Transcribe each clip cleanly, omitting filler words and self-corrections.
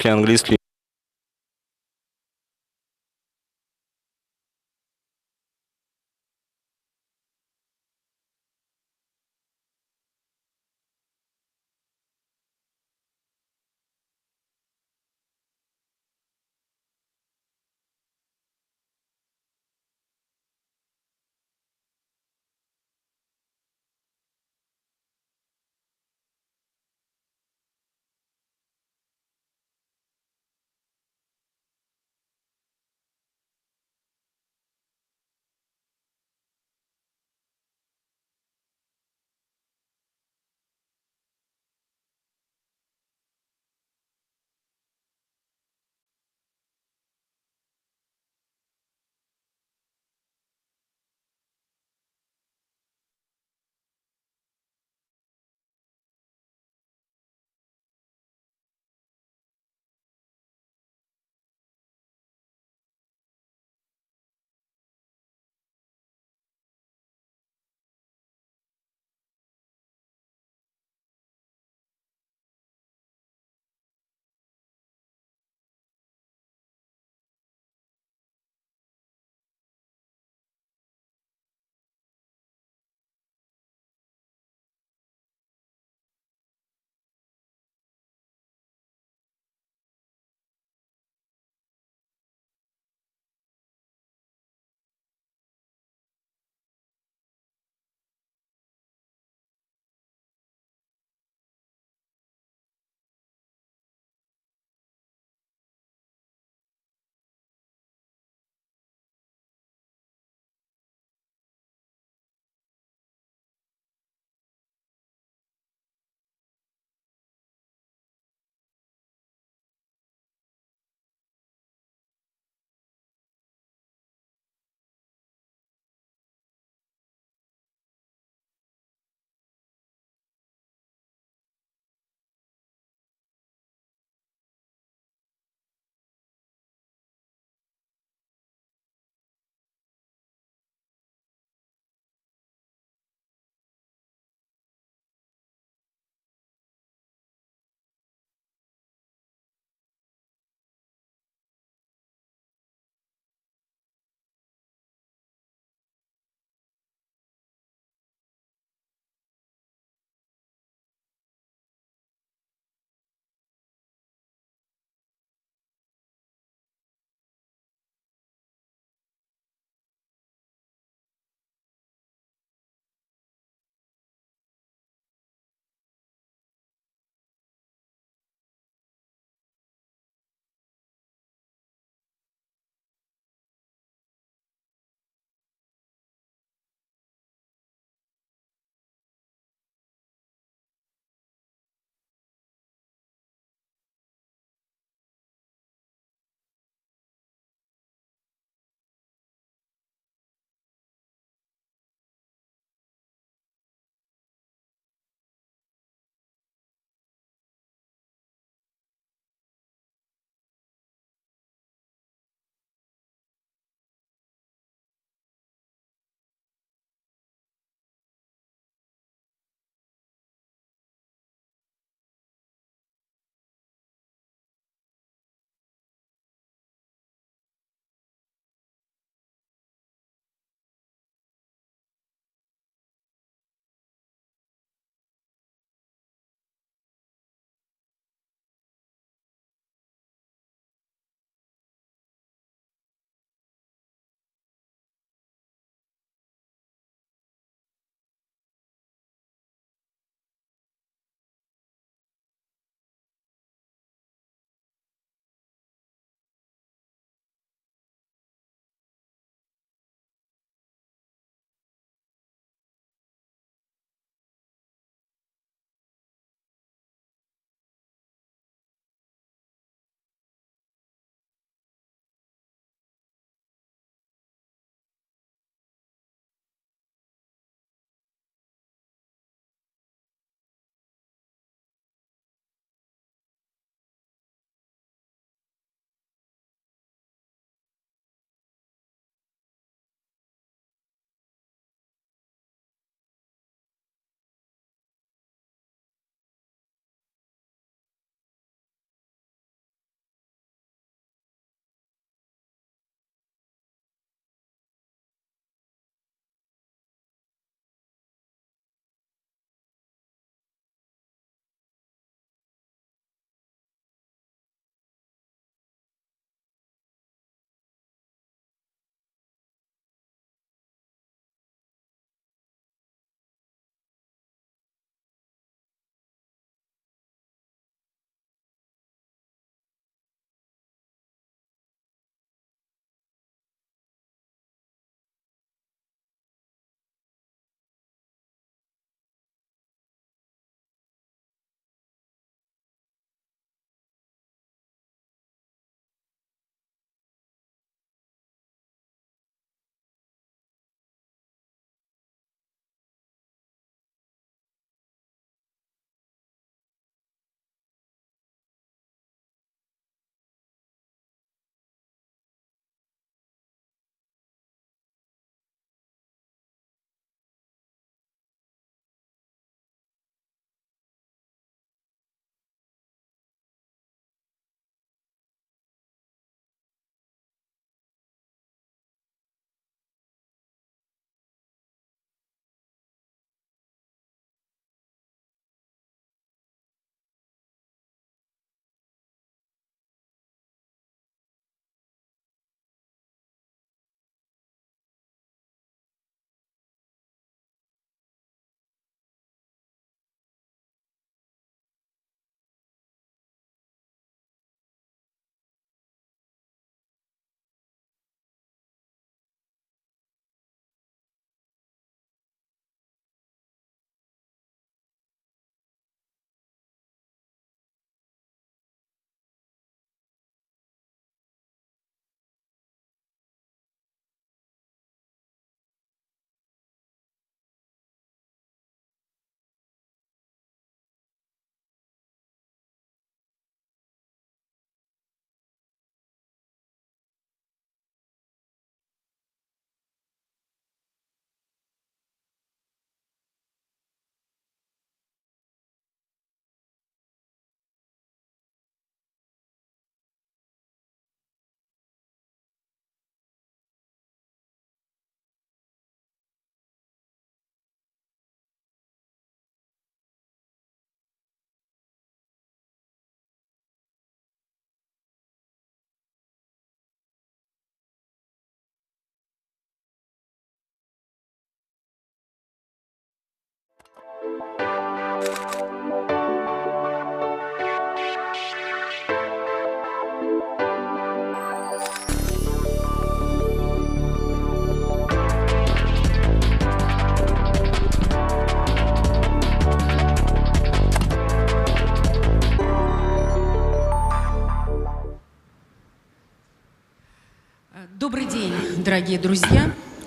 Английский.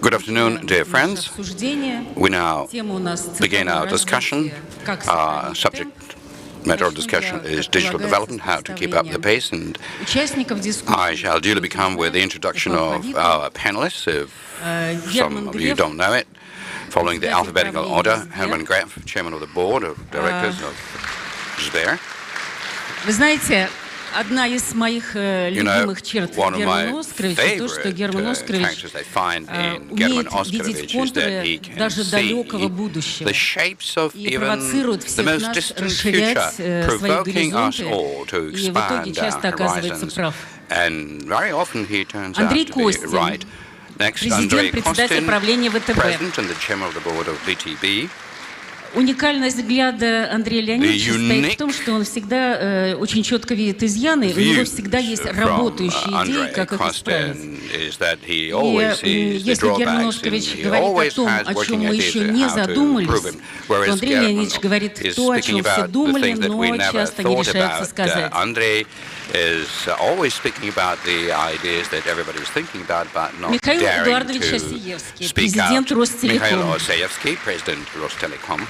Good afternoon, dear friends. We now begin our discussion. Our subject matter of discussion is digital development, how to keep up the pace, and I shall duly begin with the introduction of our panelists, if some of you don't know it. Following the alphabetical order, Herman Gref, chairman of the board of directors of Sberbank. Одна из моих любимых черт Германа Оскаровича, то, что Герман Оскарович умеет видеть контуры даже далекого будущего и провоцирует всех нас расширять свои горизонты, и в итоге часто оказывается прав. Андрей Костин, президент, председатель правления ВТБ. Уникальность взгляда Андрея Леонидовича состоит в том, что он всегда очень четко видит изъяны, у него всегда есть работающие идеи, как их исправить. И если Герман Оскарович говорит о том, о чем мы еще не задумались, то Андрей Леонидович говорит то, о чем все думали, но часто не решаются сказать. Mikhail Эдуардович Oseevskiy, президент Rostelecom.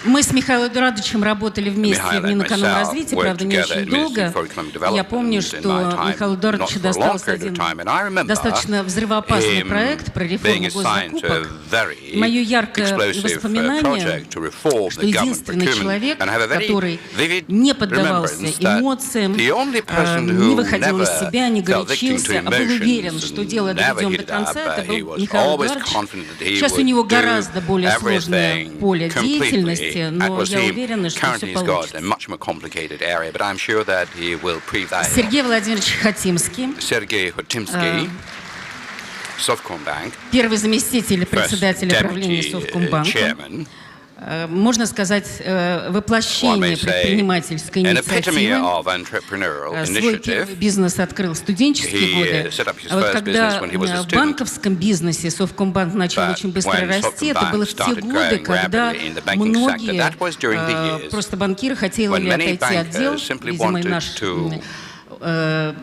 Мы с Михаилом Эдуардовичем работали вместе в Минэкономразвитии, правда, не очень долго. Я помню, что Михаилу Эдуардовичу достался один достаточно взрывоопасный проект про реформу госзакупок. Мое яркое воспоминание, что единственный человек, который не поддавался эмоциям, не выходил из себя, не горячился, а был уверен, что дело доведем до конца, это был Михаил Эдуардович. Сейчас у него гораздо более сложное поле деятельности, но я уверена, что все получится. Сергей Владимирович Hotimskiy, Sovcombank, первый заместитель председателя правления Sovcombank. Можно сказать, воплощение предпринимательской инициативы. Свой первый бизнес открыл в студенческие годы. А вот когда в банковском бизнесе Sovcombank начал очень быстро расти, это было в те годы, когда многие просто банкиры хотели отойти от дел, видимо, и наш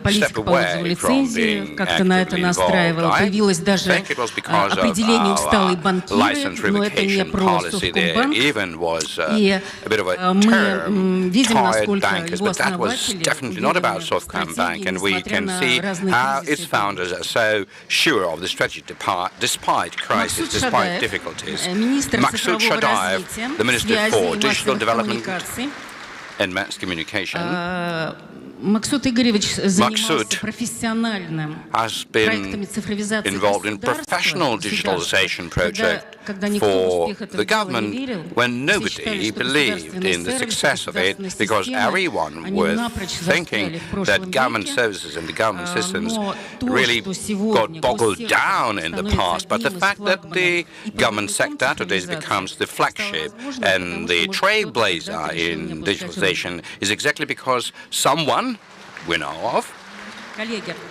политика по отзыву лицензии как-то на это настраивала. Появилось даже определение «усталые банкиры», но это не про Sovcombank. И мы видим, насколько его основатели, Sovcombank, несмотря на разные кризисы. Maksut Shadayev, министр цифрового развития, связи и массовых коммуникаций. Maksut Игоревич занимался профессиональным проектами цифровизации государства, когда никто в успех этого дела не верил, все считали, что государственные сервисы, государственные системы, они напрочь застряли в прошлом веке, но то, что сегодня госсектор становится одним из флагманов и проводит we know of,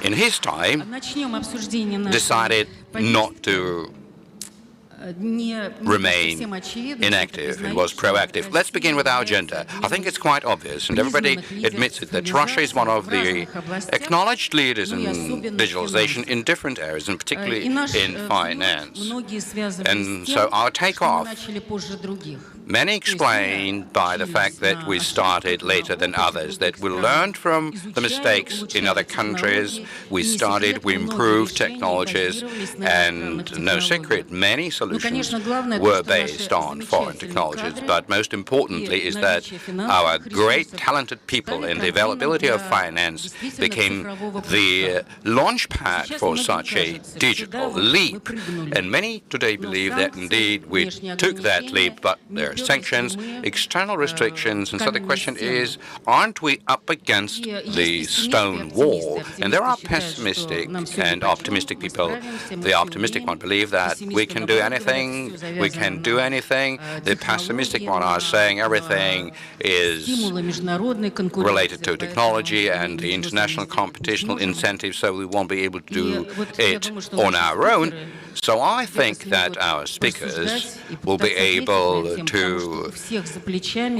in his time, decided not to remain inactive. It was proactive. Let's begin with our agenda. I think it's quite obvious, and everybody admits it, that Russia is one of the acknowledged leaders in digitalization in different areas, and particularly in finance. And so our takeoff, many explain by the fact that we started later than others, that we learned from the mistakes in other countries, we improved technologies, and no secret, many solutions were based on foreign technologies. But most importantly is that our great talented people and the availability of finance became the launch pad for such a digital leap. And many today believe that indeed we took that leap, but there are sanctions, external restrictions, and so the question is, aren't we up against the stone wall? And there are pessimistic and optimistic people. The optimistic one believe that we can do anything, we can do anything. The pessimistic one are saying everything is related to technology and the international competitional incentives, so we won't be able to do it on our own. So I think that our speakers will be able to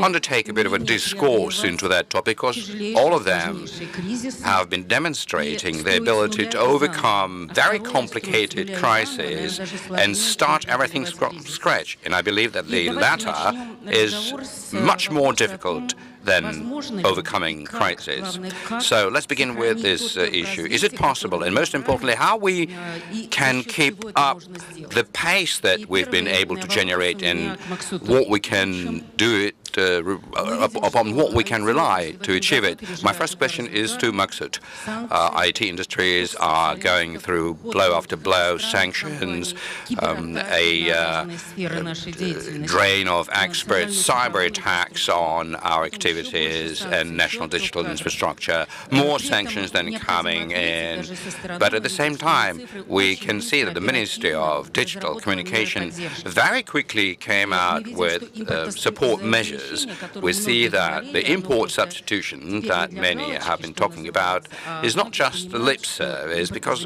undertake a bit of a discourse into that topic, because all of them have been demonstrating the ability to overcome very complicated crises and start everything from scratch. And I believe that the latter is much more difficult than overcoming crises. So let's begin with this issue. Is it possible, and most importantly, how we can keep up the pace that we've been able to generate and what we can do it upon what we can rely to achieve it? My first question is to Maksut. IT industries are going through blow after blow, sanctions, a drain of experts, cyber attacks on our activities and national digital infrastructure, more sanctions than coming in. But at the same time, we can see that the Ministry of Digital Communication very quickly came out with support measures. We see that the import substitution that many have been talking about is not just lip service, because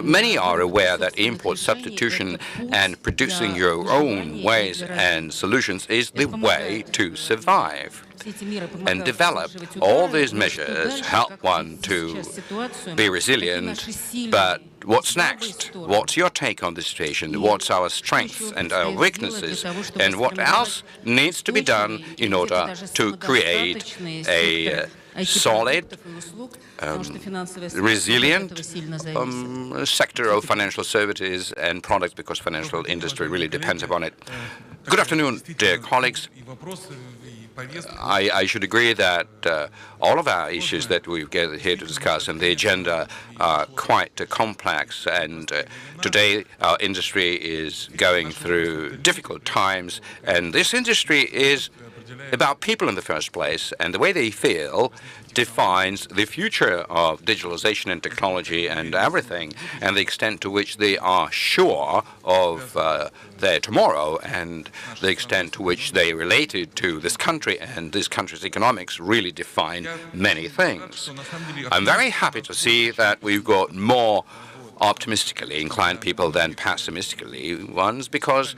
many are aware that import substitution and producing your own ways and solutions is the way to survive. And develop all these measures help one to be resilient. But what's next? What's your take on the situation? What's our strengths and our weaknesses? And what else needs to be done in order to create a solid, resilient sector of financial services and products, because financial industry really depends upon it. Good afternoon, dear colleagues. I should agree that all of our issues that we've gathered here to discuss and the agenda are quite complex, and today our industry is going through difficult times, and this industry is about people in the first place, and the way they feel defines the future of digitalization and technology and everything, and the extent to which they are sure of their tomorrow, and the extent to which they related to this country and this country's economics really define many things. I'm very happy to see that we've got more optimistically inclined people than pessimistically ones, because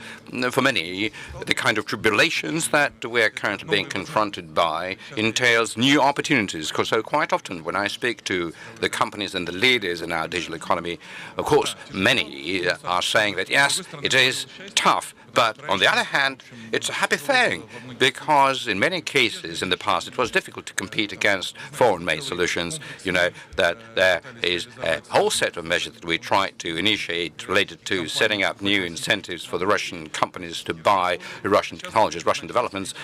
for many, the kind of tribulations that we're currently being confronted by entails new opportunities. Because so quite often when I speak to the companies and the leaders in our digital economy, of course, many are saying that, yes, it is tough, but on the other hand, it's a happy thing, because in many cases in the past it was difficult to compete against foreign-made solutions. You know that there is a whole set of measures that we tried to initiate related to setting up new incentives for the Russian companies to buy Russian technologies, Russian developments.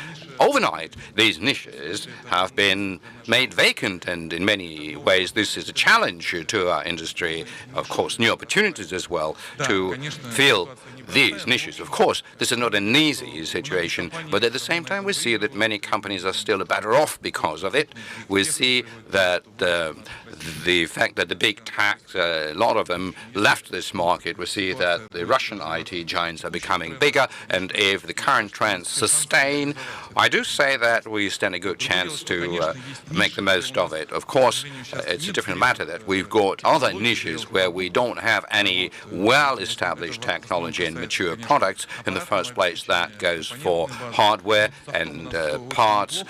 Overnight, these niches have been made vacant, and in many ways this is a challenge to our industry. Of course, new opportunities as well to fill these niches. Of course, this is not an easy situation, but at the same time we see that many companies are still better off because of it. We see that the fact that the big techs, a lot of them left this market. We see that the Russian IT giants are becoming bigger, and if the current trends sustain, I do say that we stand a good chance to make the most of it. Of course, it's a different matter that we've got other niches where we don't have any well-established technology and mature products. In the first place, that goes for hardware and parts.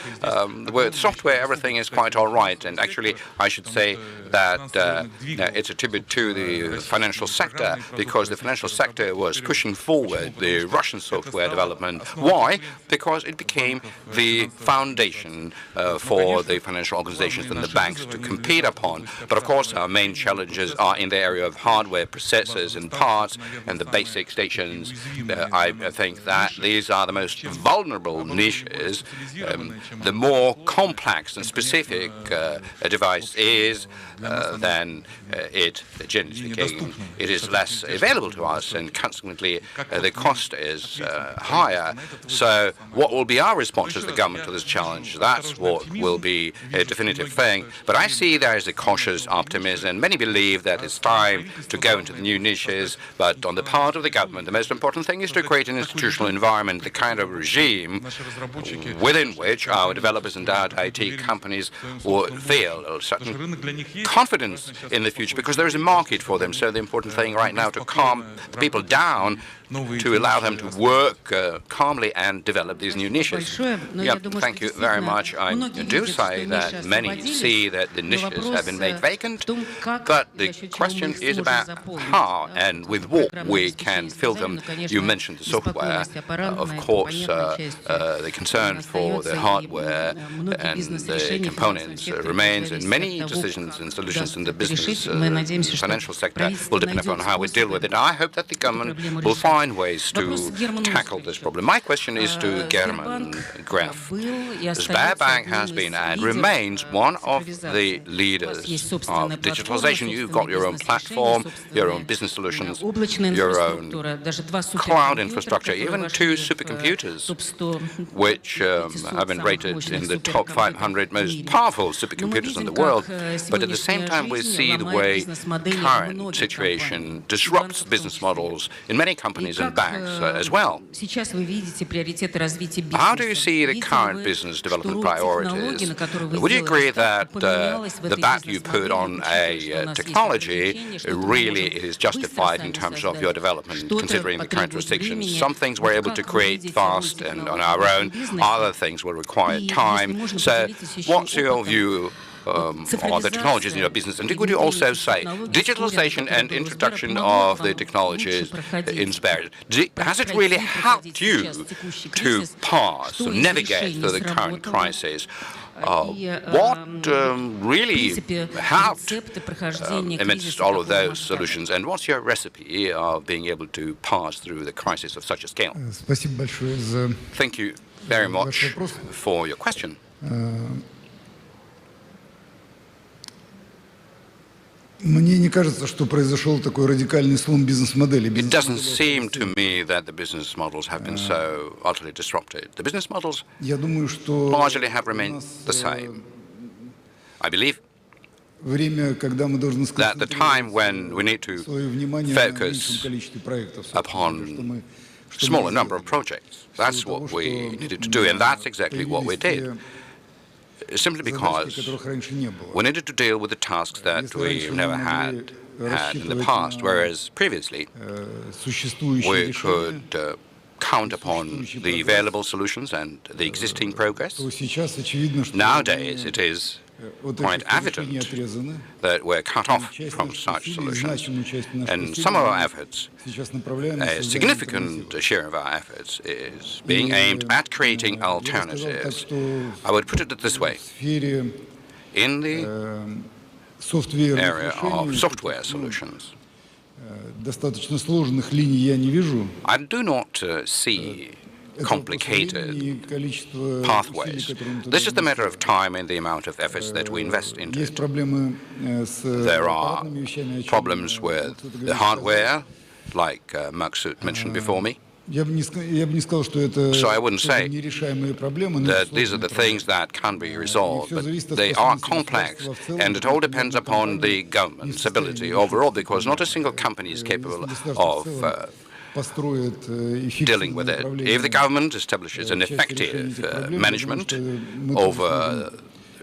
With software, everything is quite all right, and actually, I should say that it's a tribute to the financial sector, because the financial sector was pushing forward the Russian software development. Why? Because it became the foundation for the financial organizations and the banks to compete upon. But of course, our main challenges are in the area of hardware, processors and parts, and the basic stations. I think that these are the most vulnerable niches. The more complex and specific a device is, then generally speaking, it is less available to us, and consequently the cost is higher. So what will be our response as the government to this challenge? That's what will be a definitive thing. But I see there is a cautious optimism. Many believe that it's time to go into the new niches, but on the part of the government, the most important thing is to create an institutional environment, the kind of regime within which our developers and our IT companies would feel a certain confidence in the future, because there is a market for them. So the important thing right now to calm the people down, to allow them to work calmly and develop these new niches. Yeah, thank you very much. I do say that many see that the niches have been made vacant, but the question is about how and with what we can fill them. You mentioned the software, of course, the concern for the hardware and the components remains, and many decisions and solutions in the business financial sector will depend upon how we deal with it. I hope that the government will find ways to tackle this problem. My question is to Herman Gref. Sberbank has been and remains one of the leaders of digitalization. You've got your own platform, your own business solutions, your own cloud infrastructure, even 2 supercomputers, which have been rated in the top 500 most powerful supercomputers in the world. But at the same time, we see the way current situation disrupts business models in many companies and banks as well. How do you see the current business development priorities? Would you agree that the bet you put on a technology really is justified in terms of your development, considering the current restrictions? Some things we're able to create fast and on our own, other things will require time. So what's your view on the technologies in your business? And could you also say digitalization and introduction of the technologies in Sberbank, has it really helped you to pass, to navigate through the current crisis? What really helped amidst all of those solutions, and what's your recipe of being able to pass through the crisis of such a scale? Thank you very much for your question. It doesn't seem to me that the business models have been so utterly disrupted. The business models largely have remained the same. I believe that the time when we need to focus upon a smaller number of projects, that's what we needed to do, and that's exactly what we did. Simply because we needed to deal with the tasks that we never had in the past, whereas previously we could count upon the available solutions and the existing progress. Nowadays, it is quite evident that we're cut off from such solutions. And some of our efforts, a significant share of our efforts, is being aimed at creating alternatives. I would put it this way. In the area of software solutions, I do not see complicated pathways. This is the matter of time and the amount of efforts that we invest into it. There are problems with the hardware, like Maksut mentioned before me. So I wouldn't say that these are the things that can be resolved, but they are complex, and it all depends upon the government's ability overall, because not a single company is capable of dealing with it. If the government establishes an effective management over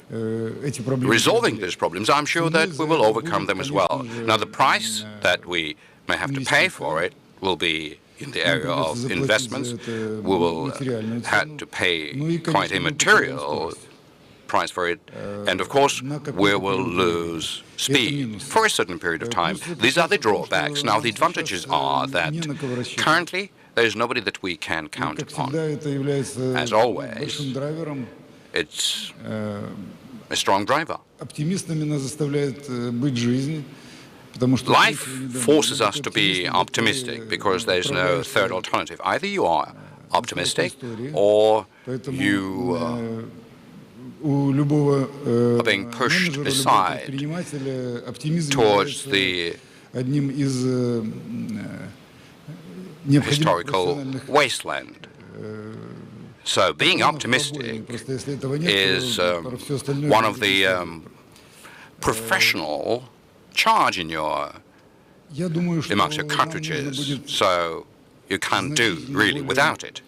resolving these problems, I'm sure that we will overcome them as well. Now, the price that we may have to pay for it will be in the area of investments. We will have to pay quite a material price for it, and of course we will lose speed for a certain period of time. These are the drawbacks. Now, the advantages are that currently there is nobody that we can count upon. As always, it's a strong driver. Life forces us to be optimistic because there's no third alternative. Either you are optimistic or you are being pushed aside towards the historical wasteland. So being optimistic is one of the professional charge in amongst your cartridges, so you can't do really without it.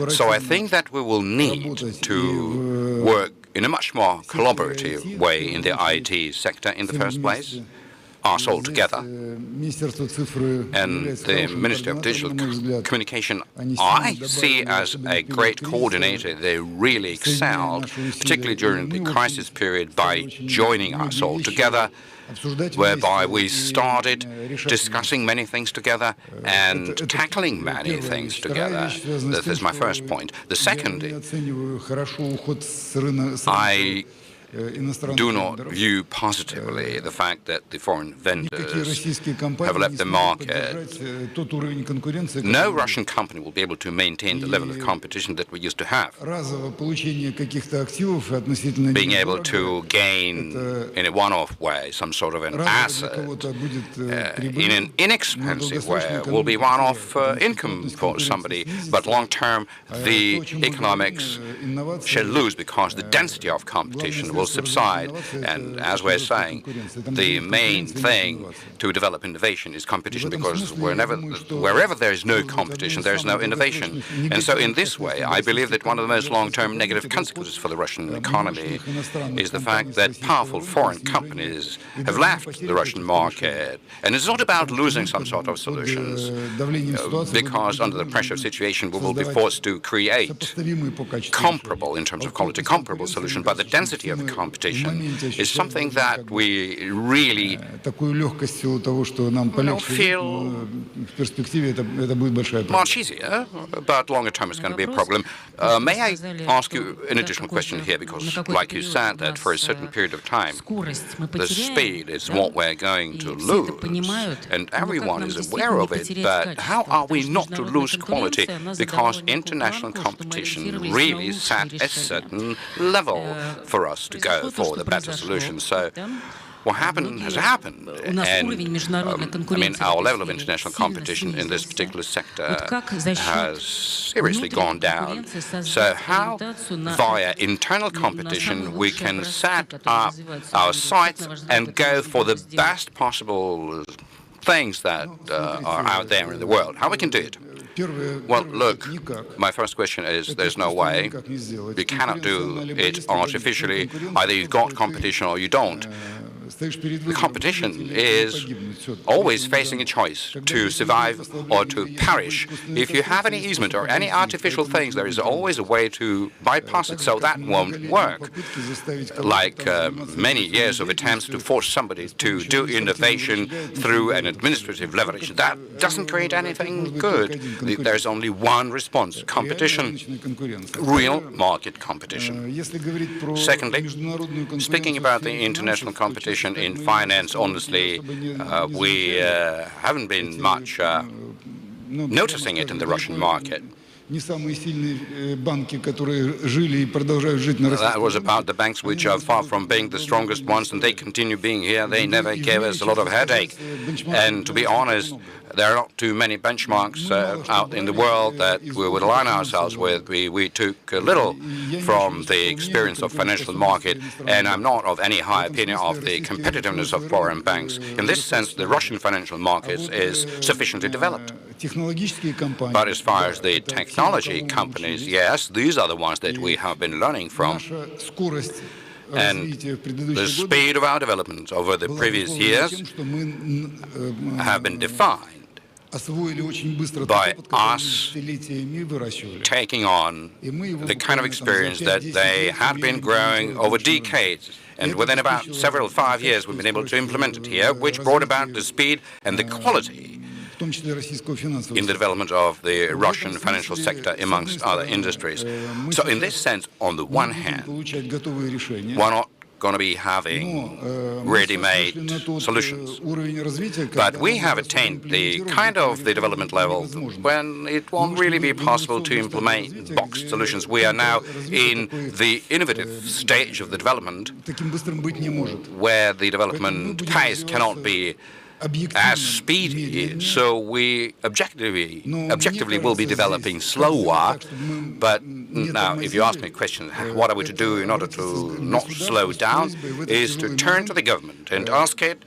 So I think that we will need to work in a much more collaborative way in the IT sector in the first place. are sold together. And the Ministry of Digital Communication, I see as a great coordinator. They really excelled, particularly during the crisis period, by joining us all together, whereby we started discussing many things together and tackling many things together. That is my first point. The second, I do not view positively the fact that the foreign vendors have left the market. No Russian company will be able to maintain the level of competition that we used to have. Being able to gain in a one-off way some sort of an asset in an inexpensive way will be one-off income for somebody, but long-term the economics shall lose because the density of competition will subside. And as we're saying, the main thing to develop innovation is competition, because wherever there is no competition, there is no innovation. And so in this way, I believe that one of the most long-term negative consequences for the Russian economy is the fact that powerful foreign companies have left the Russian market. And it's not about losing some sort of solutions, because under the pressure situation, we will be forced to create comparable, in terms of quality, comparable solutions. But the density of competition is something that we really feel much easier, but longer term it's going to be a problem. May I ask you an additional question here, because like you said, that for a certain period of time, the speed is what we're going to lose, and everyone is aware of it, but how are we not to lose quality? Because international competition really set a certain level for us to go for the better solutions. So what happened has happened, and I mean, our level of international competition in this particular sector has seriously gone down. So how, via internal competition, we can set up our sights and go for the best possible things that are out there in the world? How we can do it? Well, look, my first question is, there's no way. You cannot do it artificially. Either you've got competition or you don't. The competition is always facing a choice to survive or to perish. If you have any easement or any artificial things, there is always a way to bypass it, so that won't work. Like many years of attempts to force somebody to do innovation through an administrative leverage, that doesn't create anything good. There's only one response: competition, real market competition. Secondly, speaking about the international competition in finance, honestly, we haven't been much noticing it in the Russian market. That was about the banks which are far from being the strongest ones, and they continue being here. They never gave us a lot of headache. And to be honest, there are not too many benchmarks out in the world that we would align ourselves with. We took little from the experience of financial market, and I'm not of any high opinion of the competitiveness of foreign banks. In this sense, the Russian financial markets is sufficiently developed. But as far as the technology companies, yes, these are the ones that we have been learning from. And the speed of our development over the previous years have been defined by us taking on the kind of experience that they had been growing over decades. And within about 5 years, we've been able to implement it here, which brought about the speed and the quality in the development of the Russian financial sector, amongst other industries. So in this sense, on the one hand, we're not going to be having ready-made solutions, but we have attained the kind of the development level when it won't really be possible to implement boxed solutions. We are now in the innovative stage of the development, where the development pace cannot be as speedy, so we objectively will be developing slower. But now, if you ask me a question, what are we to do in order to not slow down, is to turn to the government and ask it,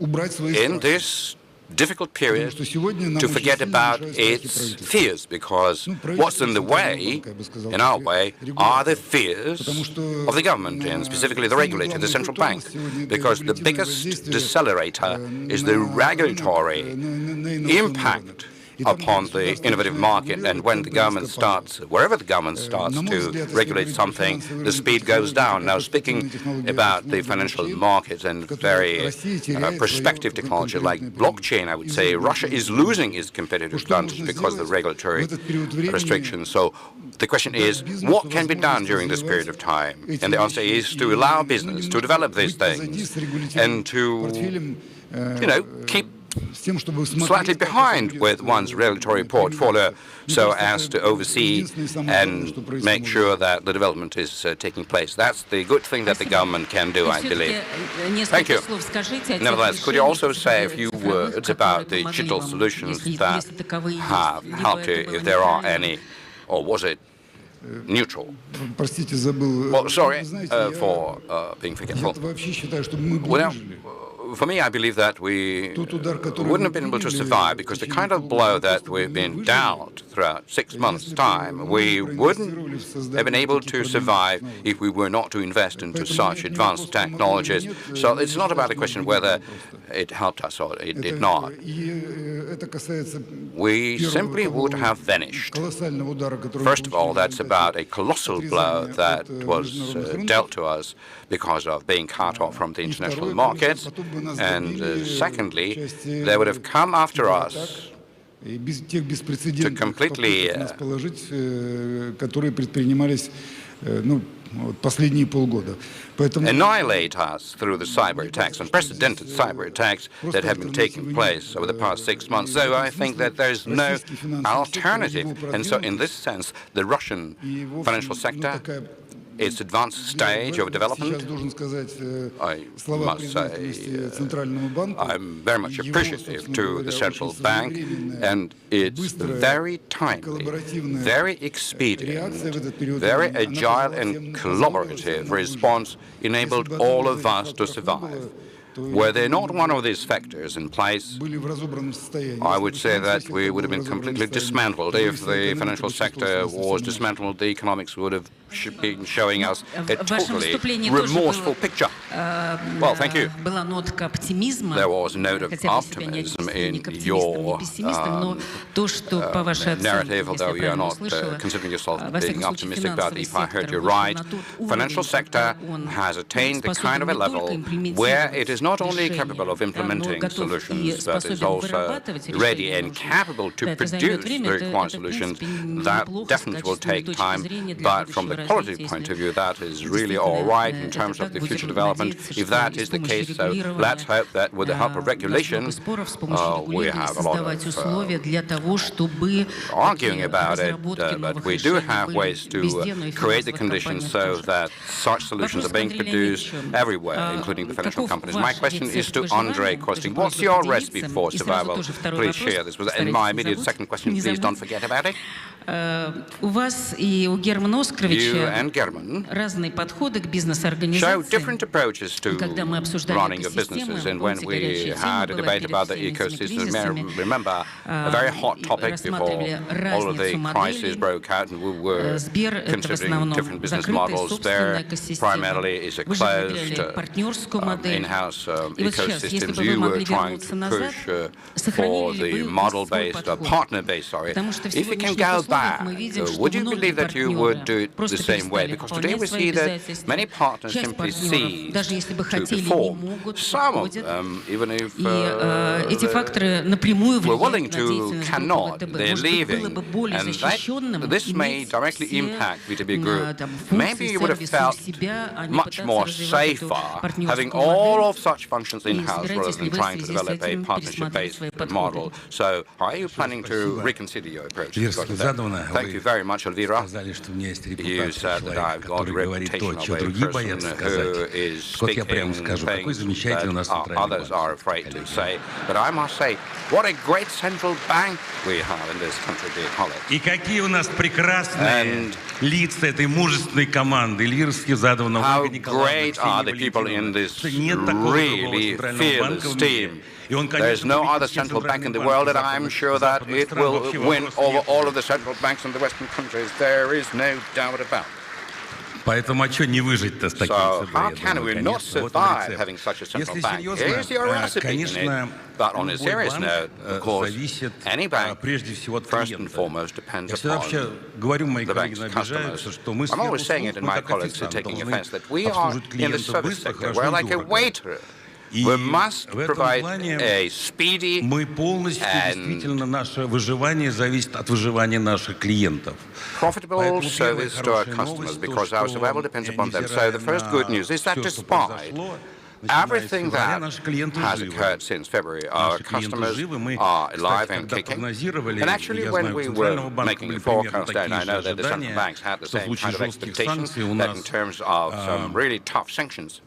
in this difficult period to forget about its fears, because what's in the way, in our way, are the fears of the government, and specifically the regulator, the central bank, because the biggest decelerator is the regulatory impact upon the innovative market, and when the government starts, wherever the government starts to regulate something, the speed goes down. Now, speaking about the financial markets and very prospective technology like blockchain, I would say Russia is losing its competitive advantage because of the regulatory restrictions. So the question is, what can be done during this period of time? And the answer is to allow business to develop these things and to, keep slightly behind with one's regulatory portfolio so as to oversee and make sure that the development is taking place. That's the good thing that the government can do, I believe. Thank you. Nevertheless, could you also say a few words about the digital solutions that have helped you, if there are any, or was it neutral? Well, sorry for being forgetful. Well, for me, I believe that we wouldn't have been able to survive, because the kind of blow that we've been dealt throughout 6 months' time, we wouldn't have been able to survive if we were not to invest into such advanced technologies. So it's not about the question whether it helped us or it did not. We simply would have vanished. First of all, that's about a colossal blow that was dealt to us because of being cut off from the international markets. And secondly, they would have come after us to completely annihilate us through the cyber attacks, unprecedented cyber attacks that have been taking place over the past 6 months. So I think that there is no alternative. And so in this sense, the Russian financial sector, its advanced stage of development, I must say, I'm very much appreciative to the central bank, and its very timely, very expedient, very agile and collaborative response enabled all of us to survive. Were there not one of these factors in place, I would say that we would have been completely dismantled. If the financial sector was dismantled, the economics would have been showing us a totally remorseful picture. Well, thank you. There was a note of optimism in your narrative, although you are not considering yourself being optimistic, but if I heard you right, financial sector has attained the kind of a level where it is not only capable of implementing solutions, but is also ready and capable to produce the required solutions. That definitely will take time, but from the quality point of view, that is really all right in terms of the future development. If that is the case, so let's hope that with the help of regulation, we have a lot of arguing about it, but we do have ways to create the conditions so that such solutions are being produced everywhere, including the financial companies. My question is to Andrey, Kostin. What's your recipe for survival? Please share this with us. And my immediate second question, please don't forget about it. You and Herman show different approaches to running of businesses. And when we had a debate about the ecosystem, remember a very hot topic before all of the crisis broke out, and we were considering different business models. Sber primarily is a closed in-house ecosystems. You were trying to push for the model-based, partner-based, If you can go back, would you believe that you would do it the same way? Because today we see that many partners simply cease to perform. Some of them, even if we're willing to, cannot, they're leaving. And this may directly impact VTB Group. Maybe you would have felt much more safer having all of such functions in-house rather than trying to develop a partnership-based model. So are you planning to reconsider your approach? Thank you very much, Elvira. You said that I've got a reputation of a person who is speaking things that others are afraid to say. But I must say, what a great central bank we have in this country, dear colleagues. And how great are the people in this really fearless team. There is no other central bank in the world, and I'm sure that it will win over all of the central banks in the Western countries. There is no doubt about it. So how can we not survive having such a central bank? Here's your recipe. But on a serious note, of course, any bank, first and foremost, depends upon the bank's customers. I'm always saying it, and my colleagues are taking offense, that we are in the service sector. We're like a waiter. We must provide a speedy and profitable service to our customers, because our survival depends upon them. So the first good news is that despite everything that has occurred since February, our customers are alive and kicking. And actually, when we were making the forecast, and I know that the central banks had the same kind of expectations, that in terms of some really tough sanctions,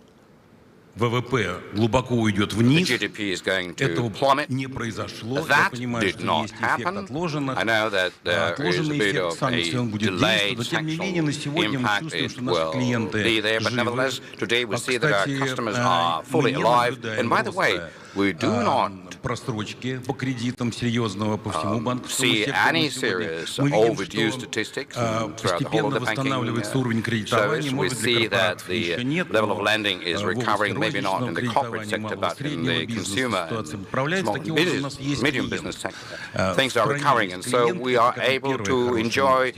ВВП глубоко уйдет вниз. Этого не произошло. That did not happen. I know that there is a bit of a delayed sanctional impact. It will be there, but nevertheless, today we see that our customers are fully alive. And by the way, we do not see any serious overdue statistics throughout the whole of the banking service. We see that the level of lending is recovering, maybe not in the corporate sector, but in the consumer and small and medium business sector. Things are recovering, and so we are able to enjoy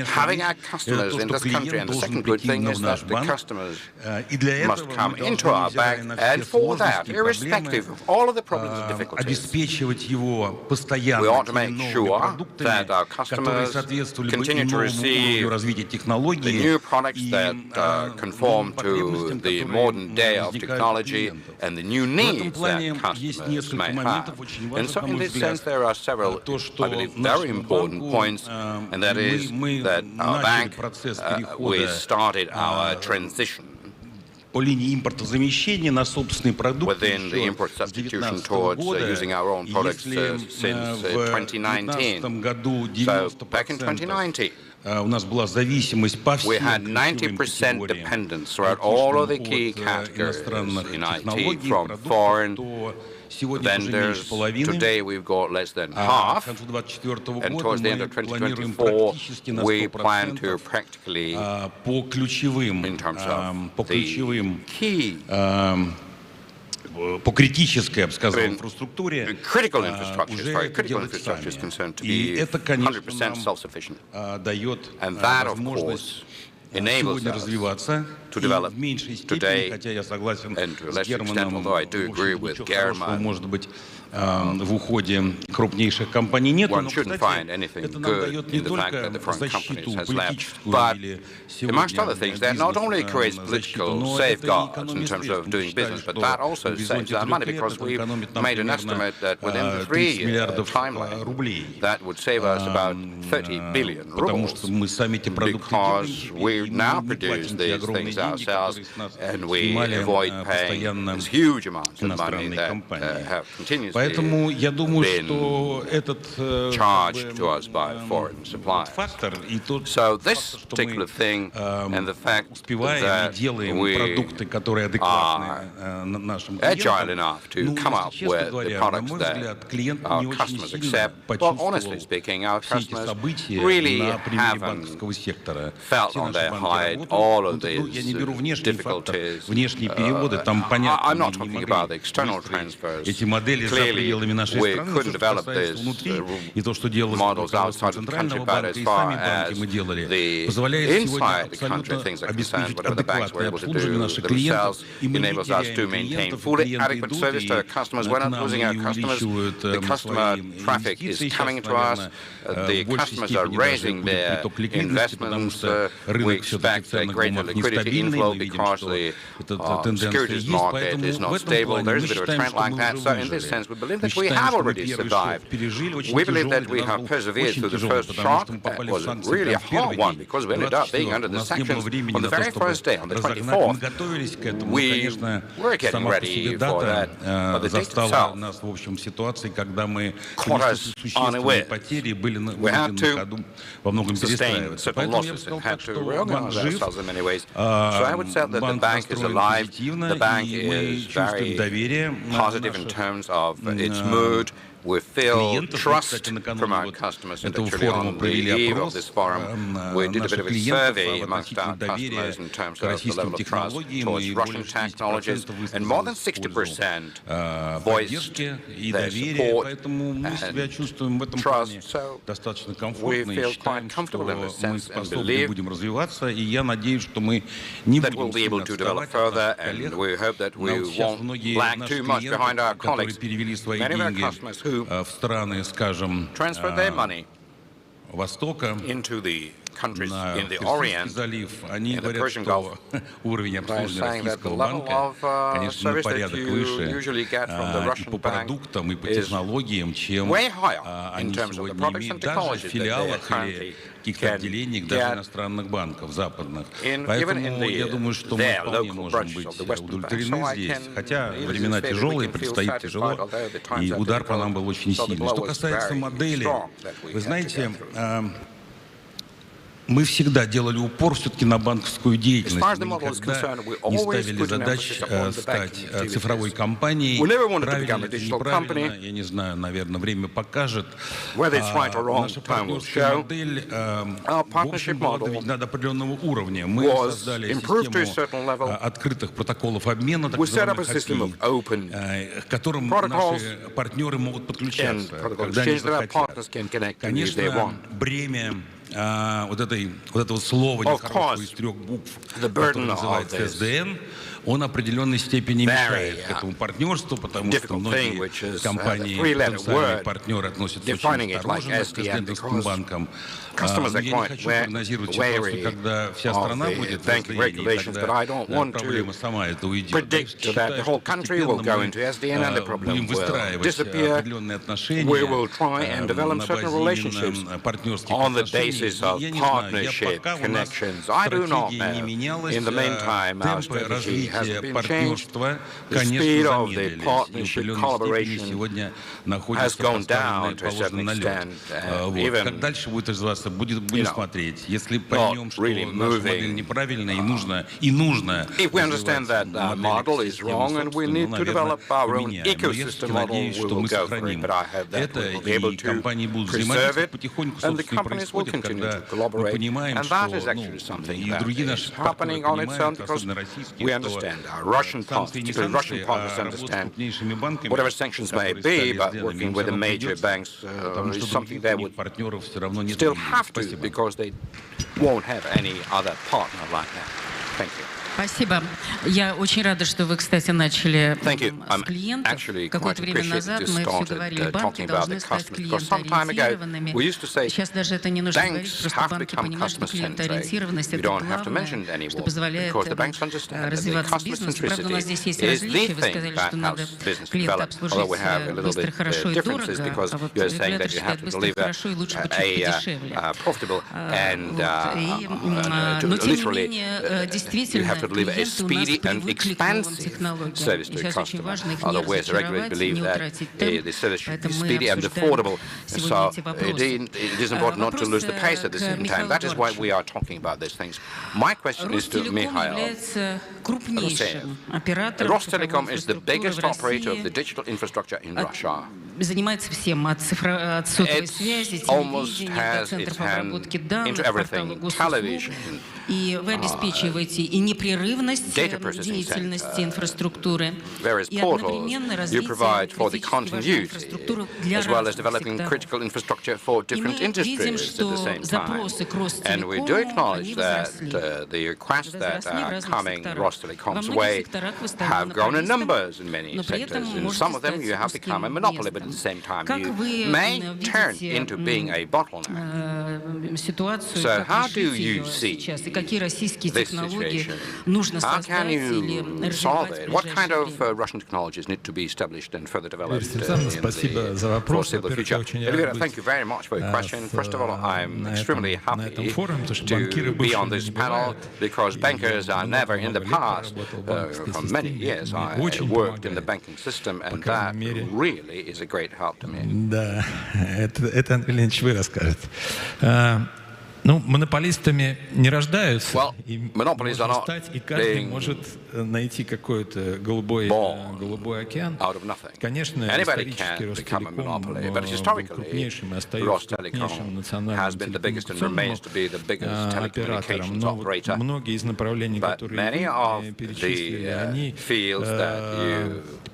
having our customers in this country. And the second good thing is that the customers must come into our bank, and for that, irrespective of all of the problems and difficulties, we ought to make sure that our customers continue to receive the new products that conform to the modern day of technology and the new needs that customers may have. And so in this sense, there are several, I believe, very important points, and that is that our bank, we started our transition within the import substitution towards using our own products since 2019. So back in 2019, we had 90% dependence throughout all of the key categories in IT from foreign vendors. Today we've got less than half, and towards the end of 2024 we plan to practically, in terms of the key по критической, я бы сказал, инфраструктуре, critical infrastructure is concerned to be 100% self-sufficient. And that, of course, enables us to develop today, and to a lesser extent, although I do agree with Herman, в уходе крупнейших компаний нет. One shouldn't find anything good in the fact that the foreign companies has left. But amongst other things, that not only creates political safeguards in terms of doing business, but that also saves our money, because we've made an estimate that within the 3-year timeline, that would save us about 30 billion rubles, because we now produce these things ourselves, and we avoid paying these huge amounts of money that have continuously been charged to us by foreign suppliers. So this particular thing, and the fact that we are agile enough to come up with the products that our customers accept, well, honestly speaking, our customers really haven't felt on their hide all of these difficulties. I'm not talking about the external transfers. Clearly, we couldn't develop these models outside of the country, but as far as the inside the country things are concerned, whatever the banks were able to do themselves enables us to maintain fully adequate service to our customers. We're not losing our customers. The customer traffic is coming to us. The customers are raising their investments. We expect a greater liquidity inflow because the securities market is not stable. There is a bit of a trend like that. So in this sense, we believe that we have already survived. We believe that we have persevered through the first shock. That was really a hard one, because we ended up being under the sanctions on the very first day, on the 24th. We were getting ready for that, but the date itself caught us unawares. We had to sustain certain losses and had to reorganize банк жив, банк настроен позитивно, и мы чувствуем доверие наших We feel trust from our customers, and actually on the eve of this forum, we did a bit of a survey amongst our customers in terms of the level of trust towards Russian technologies, and more than 60% voiced their support and trust. So we feel quite comfortable in this sense and believe that we'll be able to develop further, and we hope that we won't lag too much behind our colleagues. Many of our customers who transfer their money into the countries in the Orient, in the Persian Gulf, by saying that the level of service that you usually get from the Russian bank is way higher in terms of the products and technologies that they currently can get even in their local branches of the Western bank. So I can времена тяжелые, предстоит тяжело, и удар по нам был очень сильный. Что касается моделей, вы знаете, мы всегда делали упор все-таки на банковскую деятельность. Мы никогда не ставили задач стать цифровой компанией. Правильно или неправильно, я не знаю, наверное, время покажет. Наша партнерская модель, в общем, была доведена до определенного уровня. Мы создали систему открытых протоколов обмена, так называемых API, к которым наши партнеры могут подключаться, когда они захотят. Конечно, бремя вот этого слова нехорошего из 3 букв, которое называется СДН, он в определенной степени мешает этому партнерству, потому что многие компании, потенциальные партнеры относятся очень осторожно к СДНовским банкам. Я не хочу прогнозировать ситуацию, когда вся страна будет в СДН, и тогда проблема сама это уйдет. Я считаю, что постепенно мы будем выстраивать определенные отношения на базе именно партнерских отношений. Я не знаю, пока у нас стратегия не менялась, темпы развития партнерства, конечно, замедлились, и в определенной степени сегодня находится поставленные положено на лед. Как дальше будет развиваться, будем смотреть. Если поймем, что наша модель неправильная и нужно модель системы собственную, наверное, поменяем. Но я все-таки надеюсь, что мы сохраним это, и компании будут взаимодействовать потихоньку, собственно, происходит, когда мы понимаем, что и другие наши партнеры понимают, особенно российские, что санкции не санкции, а работа с крупнейшими банками, working with the major banks is something they would still have to, because they won't have any other partner like that. Thank you. Спасибо. Я очень рада, что вы, кстати, начали с клиентов. Какое-то время назад мы все говорили, банки должны стать клиентоориентированными. Сейчас даже это не нужно говорить, просто банки понимают, что клиентоориентированность — это главное, что позволяет развиваться бизнесу. Правда, у нас здесь есть различия. Вы сказали, что надо клиента обслужить быстро, хорошо и дорого, а вот ребята считают быстро, хорошо и лучше быть чуть подешевле. Но, тем не менее, действительно, to deliver a speedy and expansive service to a customer. Otherwise, the regulators believe that the service should be speedy and affordable. So it is important not to lose the pace at the same time. That is why we are talking about these things. My question is to Mikhail. Rostelecom is the biggest operator of the digital infrastructure in Russia. Занимается всем, от сотовой связи, телевидения, до центров обработки данных, портала госуслуг. И вы обеспечиваете и непрерывность деятельности инфраструктуры, и одновременно развитие критически важной инфраструктуры для разных секторов. И мы видим, что запросы к Ростелекому, они возросли. Возросли в разных секторах. Во многих секторах вы стали монополистом, но при этом можете стать узким местом. Как вы видите ситуацию, как решить ее сейчас, и какие российские технологии нужно создать или развивать в Спасибо за вопрос. Elvira, thank you very much for your question. First of all, I'm extremely happy to be on this panel because bankers are never in the past. For many years, I worked in the banking system, and that really is a great help to me. Да, это Андрей Леонидович вы расскажете. Ну, монополистами не рождаются, monopolies are not и каждый может найти какой-то голубой океан. Конечно, исторически Ростелеком был крупнейшим и остается крупнейшим национальным телекоммуникационным оператором, но вот многие из направлений, которые вы перечислили, они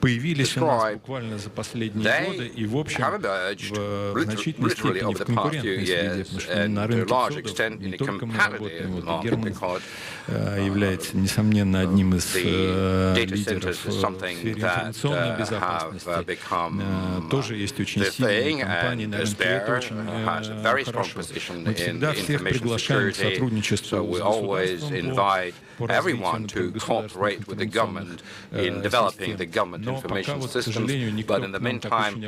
появились у нас буквально за последние годы и, в общем, в значительной степени в конкурентной среде, потому что на рынке не только мы работаем, вот Герман является, несомненно, одним из лидеров в сфере информационной безопасности. Тоже есть очень сильные компании на рынке, это очень хорошо. Мы всегда всех приглашаем к сотрудничеству с государством по everyone to cooperate with the government in developing the government information systems, but in the meantime,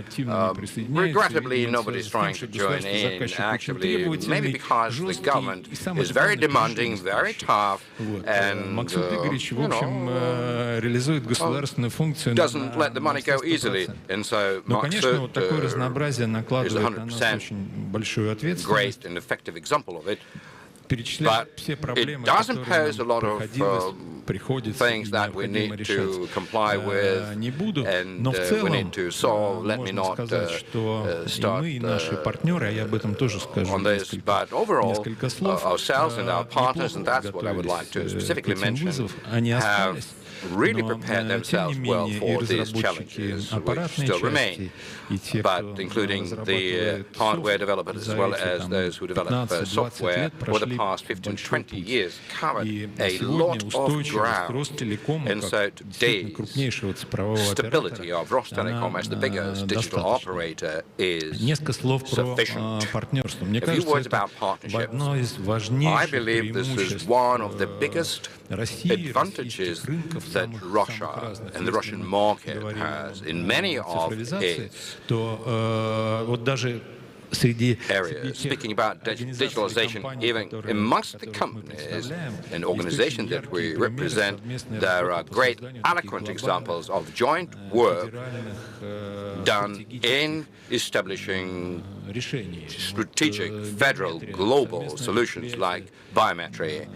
regrettably, nobody's trying to join in actively, maybe because the government is very demanding, very tough, and, doesn't let the money go easily. And so Maksut is 100% great and effective example of it. But it doesn't pose a lot of things that we need to comply with and we need to solve. Let me not start on this, but overall, ourselves and our partners, and that's what I would like to specifically mention, have really prepared themselves well for these challenges which still remain, but including the hardware developers as well as those who develop software for the past 15 to 20 years covered a lot of ground. And so today's stability of Rostelecom as the biggest digital operator is sufficient. A few words about partnerships. I believe this is one of the biggest advantages that Russia and the Russian market has in many of its areas. Speaking about digitalization, even amongst the companies and organizations that we represent, there are great, eloquent examples of joint work done in establishing strategic, federal, global solutions like biometry.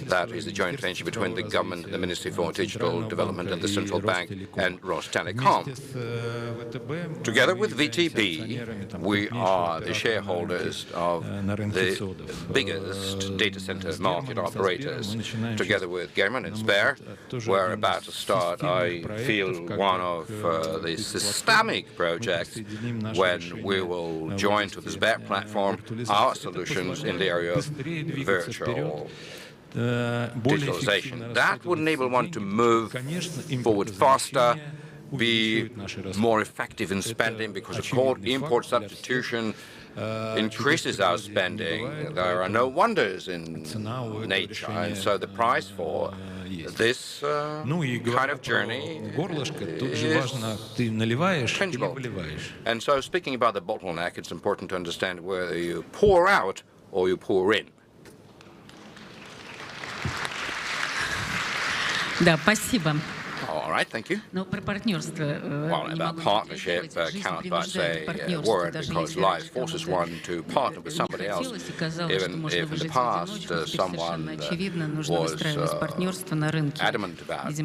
That is a joint venture between the government, the Ministry for Digital Development, and the Central Bank and Rostelecom. Together with VTB, we are the shareholders of the biggest data center market operators. Together with Herman and Sber, we're about to start, I feel, one of the systemic projects when we will join to the Sber platform our solutions in the area of virtual digitalization. That would enable one to move forward faster, be more effective in spending, because of course import substitution increases our spending. There are no wonders in nature, and so the price for this kind of journey is tangible. And so speaking about the bottleneck, it's important to understand whether you pour out or you pour in. Да, спасибо. All right, thank you. Но про партнерство about partnership cannot but say a word, because life forces one to partner with somebody else. Even if in the past someone was adamant about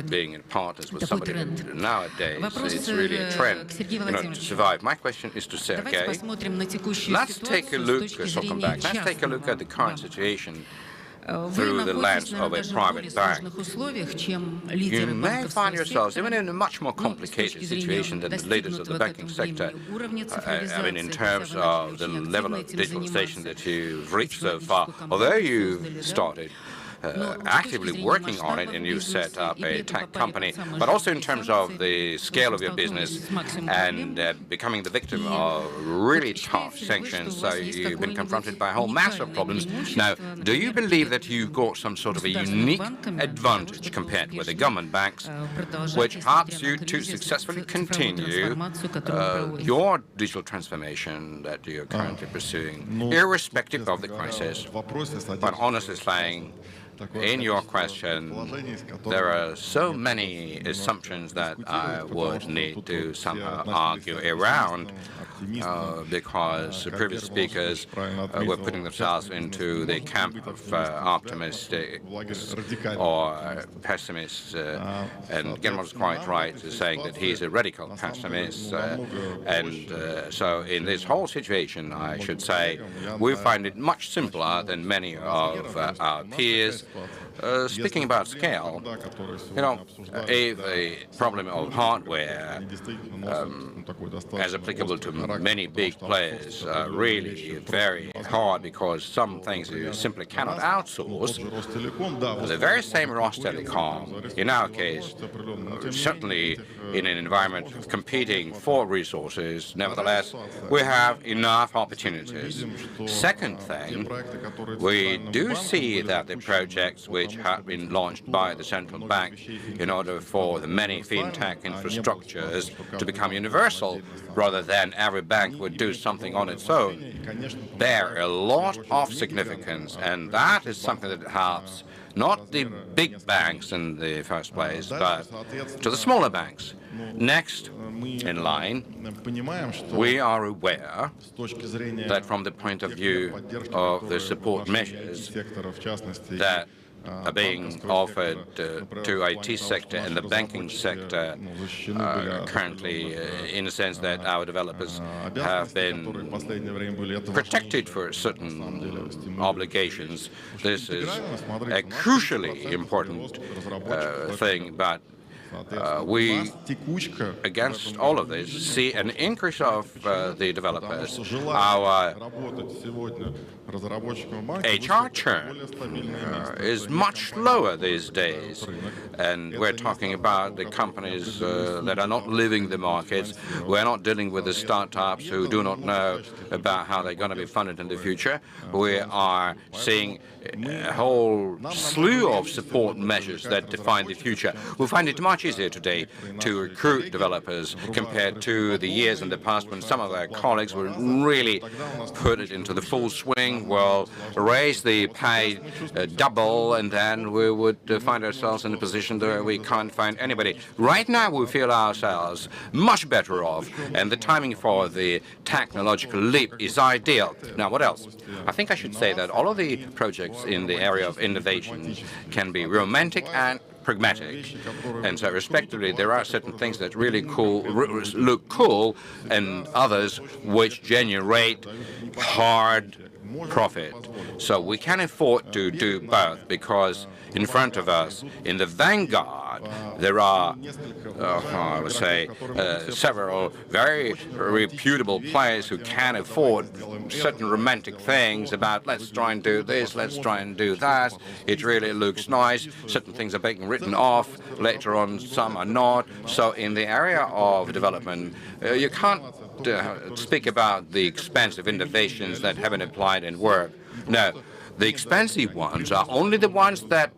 being in partners with somebody, nowadays it's really a trend, to survive. My question is to Sergey. Let's take a look at Sovcombank. Let's take a look at the current situation through the lens of a private bank. You may find yourselves even in a much more complicated situation than the leaders of the banking sector. I mean, in terms of the level of digitalization that you've reached so far, although you've started actively working on it and you set up a tech company, but also in terms of the scale of your business and becoming the victim of really tough sanctions. So you've been confronted by a whole mass of problems. Now, do you believe that you've got some sort of a unique advantage compared with the government banks, which helps you to successfully continue your digital transformation that you're currently pursuing, irrespective of the crisis? But honestly saying, in your question, there are so many assumptions that I would need to somehow argue around. because the previous speakers were putting themselves into the camp of optimistic or pessimists, and German was quite right in saying that he's a radical pessimist, and so in this whole situation, I should say, we find it much simpler than many of our peers. Speaking about scale, you know, if a problem of hardware as applicable to many big players really very hard because some things you simply cannot outsource, the very same Rostelecom, in our case, certainly in an environment of competing for resources, nevertheless, we have enough opportunities. Second thing, we do see that the projects which have been launched by the central bank in order for the many fintech infrastructures to become universal, rather than every bank would do something on its own, bear a lot of significance, and that is something that helps not the big banks in the first place, but to the smaller banks. Next in line, we are aware that from the point of view of the support measures that are being offered to IT sector and the banking sector currently, in a sense that our developers have been protected for certain obligations. This is a crucially important thing, but we, against all of this, see an increase of the developers. Our HR churn is much lower these days, and we're talking about the companies that are not leaving the markets. We're not dealing with the startups who do not know about how they're going to be funded in the future. We are seeing a whole slew of support measures that define the future. We find it much easier today to recruit developers compared to the years in the past when some of our colleagues would really put it into the full swing, well, raise the pay double, and then we would find ourselves in a position where we can't find anybody. Right now, we feel ourselves much better off, and the timing for the technological leap is ideal. Now, what else? I think I should say that all of the projects in the area of innovation can be romantic and pragmatic, and so respectively there are certain things that really look cool, and others which generate hard profit. So we can afford to do both, because in front of us, in the vanguard, there are, I would say, several very reputable players who can afford certain romantic things about let's try and do this, let's try and do that. It really looks nice. Certain things are being written off. Later on, some are not. So in the area of development, you can't speak about the expensive innovations that haven't applied and work. No, the expensive ones are only the ones that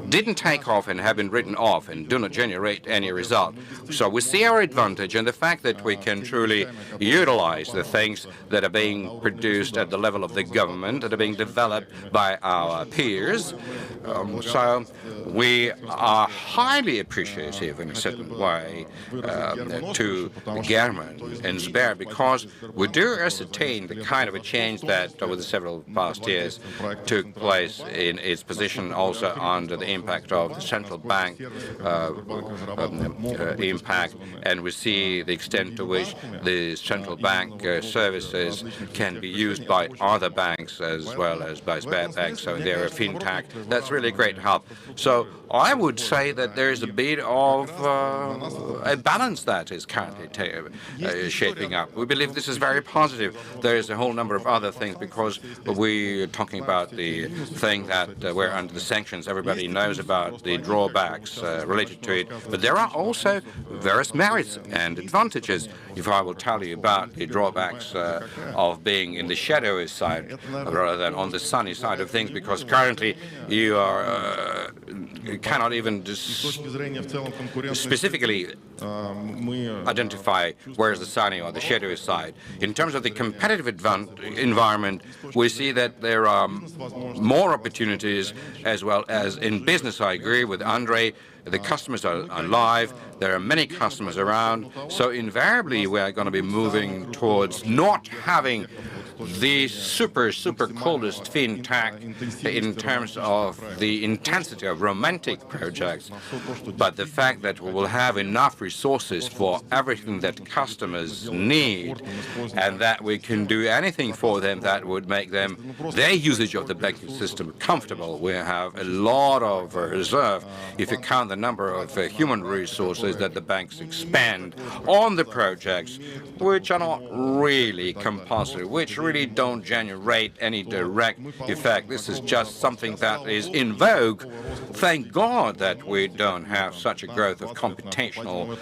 didn't take off and have been written off and do not generate any result. So we see our advantage in the fact that we can truly utilize the things that are being produced at the level of the government, that are being developed by our peers. So we are highly appreciative in a certain way to Herman and Sberbank, because we do ascertain the kind of a change that over the several past years took place in its position, also under the impact of the central bank impact, and we see the extent to which the central bank services can be used by other banks as well as by Sberbank, so they're a fintech. That's really great help. So I would say that there is a bit of a balance that is currently shaping up. We believe this is very positive. There is a whole number of other things, because we're talking about the thing that we're under the sanctions. Everybody knows about the drawbacks related to it, but there are also various merits and advantages. If I will tell you about the drawbacks of being in the shadowy side rather than on the sunny side of things, because currently you are cannot even specifically identify where is the sunny or the shadowy side. In terms of the competitive environment, we see that there are more opportunities, as well as in business. I agree with Andrey. the customers are live, there are many customers around, so invariably we are going to be moving towards not having the super coolest fintech in terms of the intensity of romantic projects, but the fact that we will have enough resources for everything that customers need, and that we can do anything for them that would make them, their usage of the banking system comfortable. We have a lot of reserve, if you count the number of human resources that the banks expend on the projects, which are not really compulsory, which really don't generate any direct effect. This is just something that is in vogue. Thank God that we don't have such a growth of computational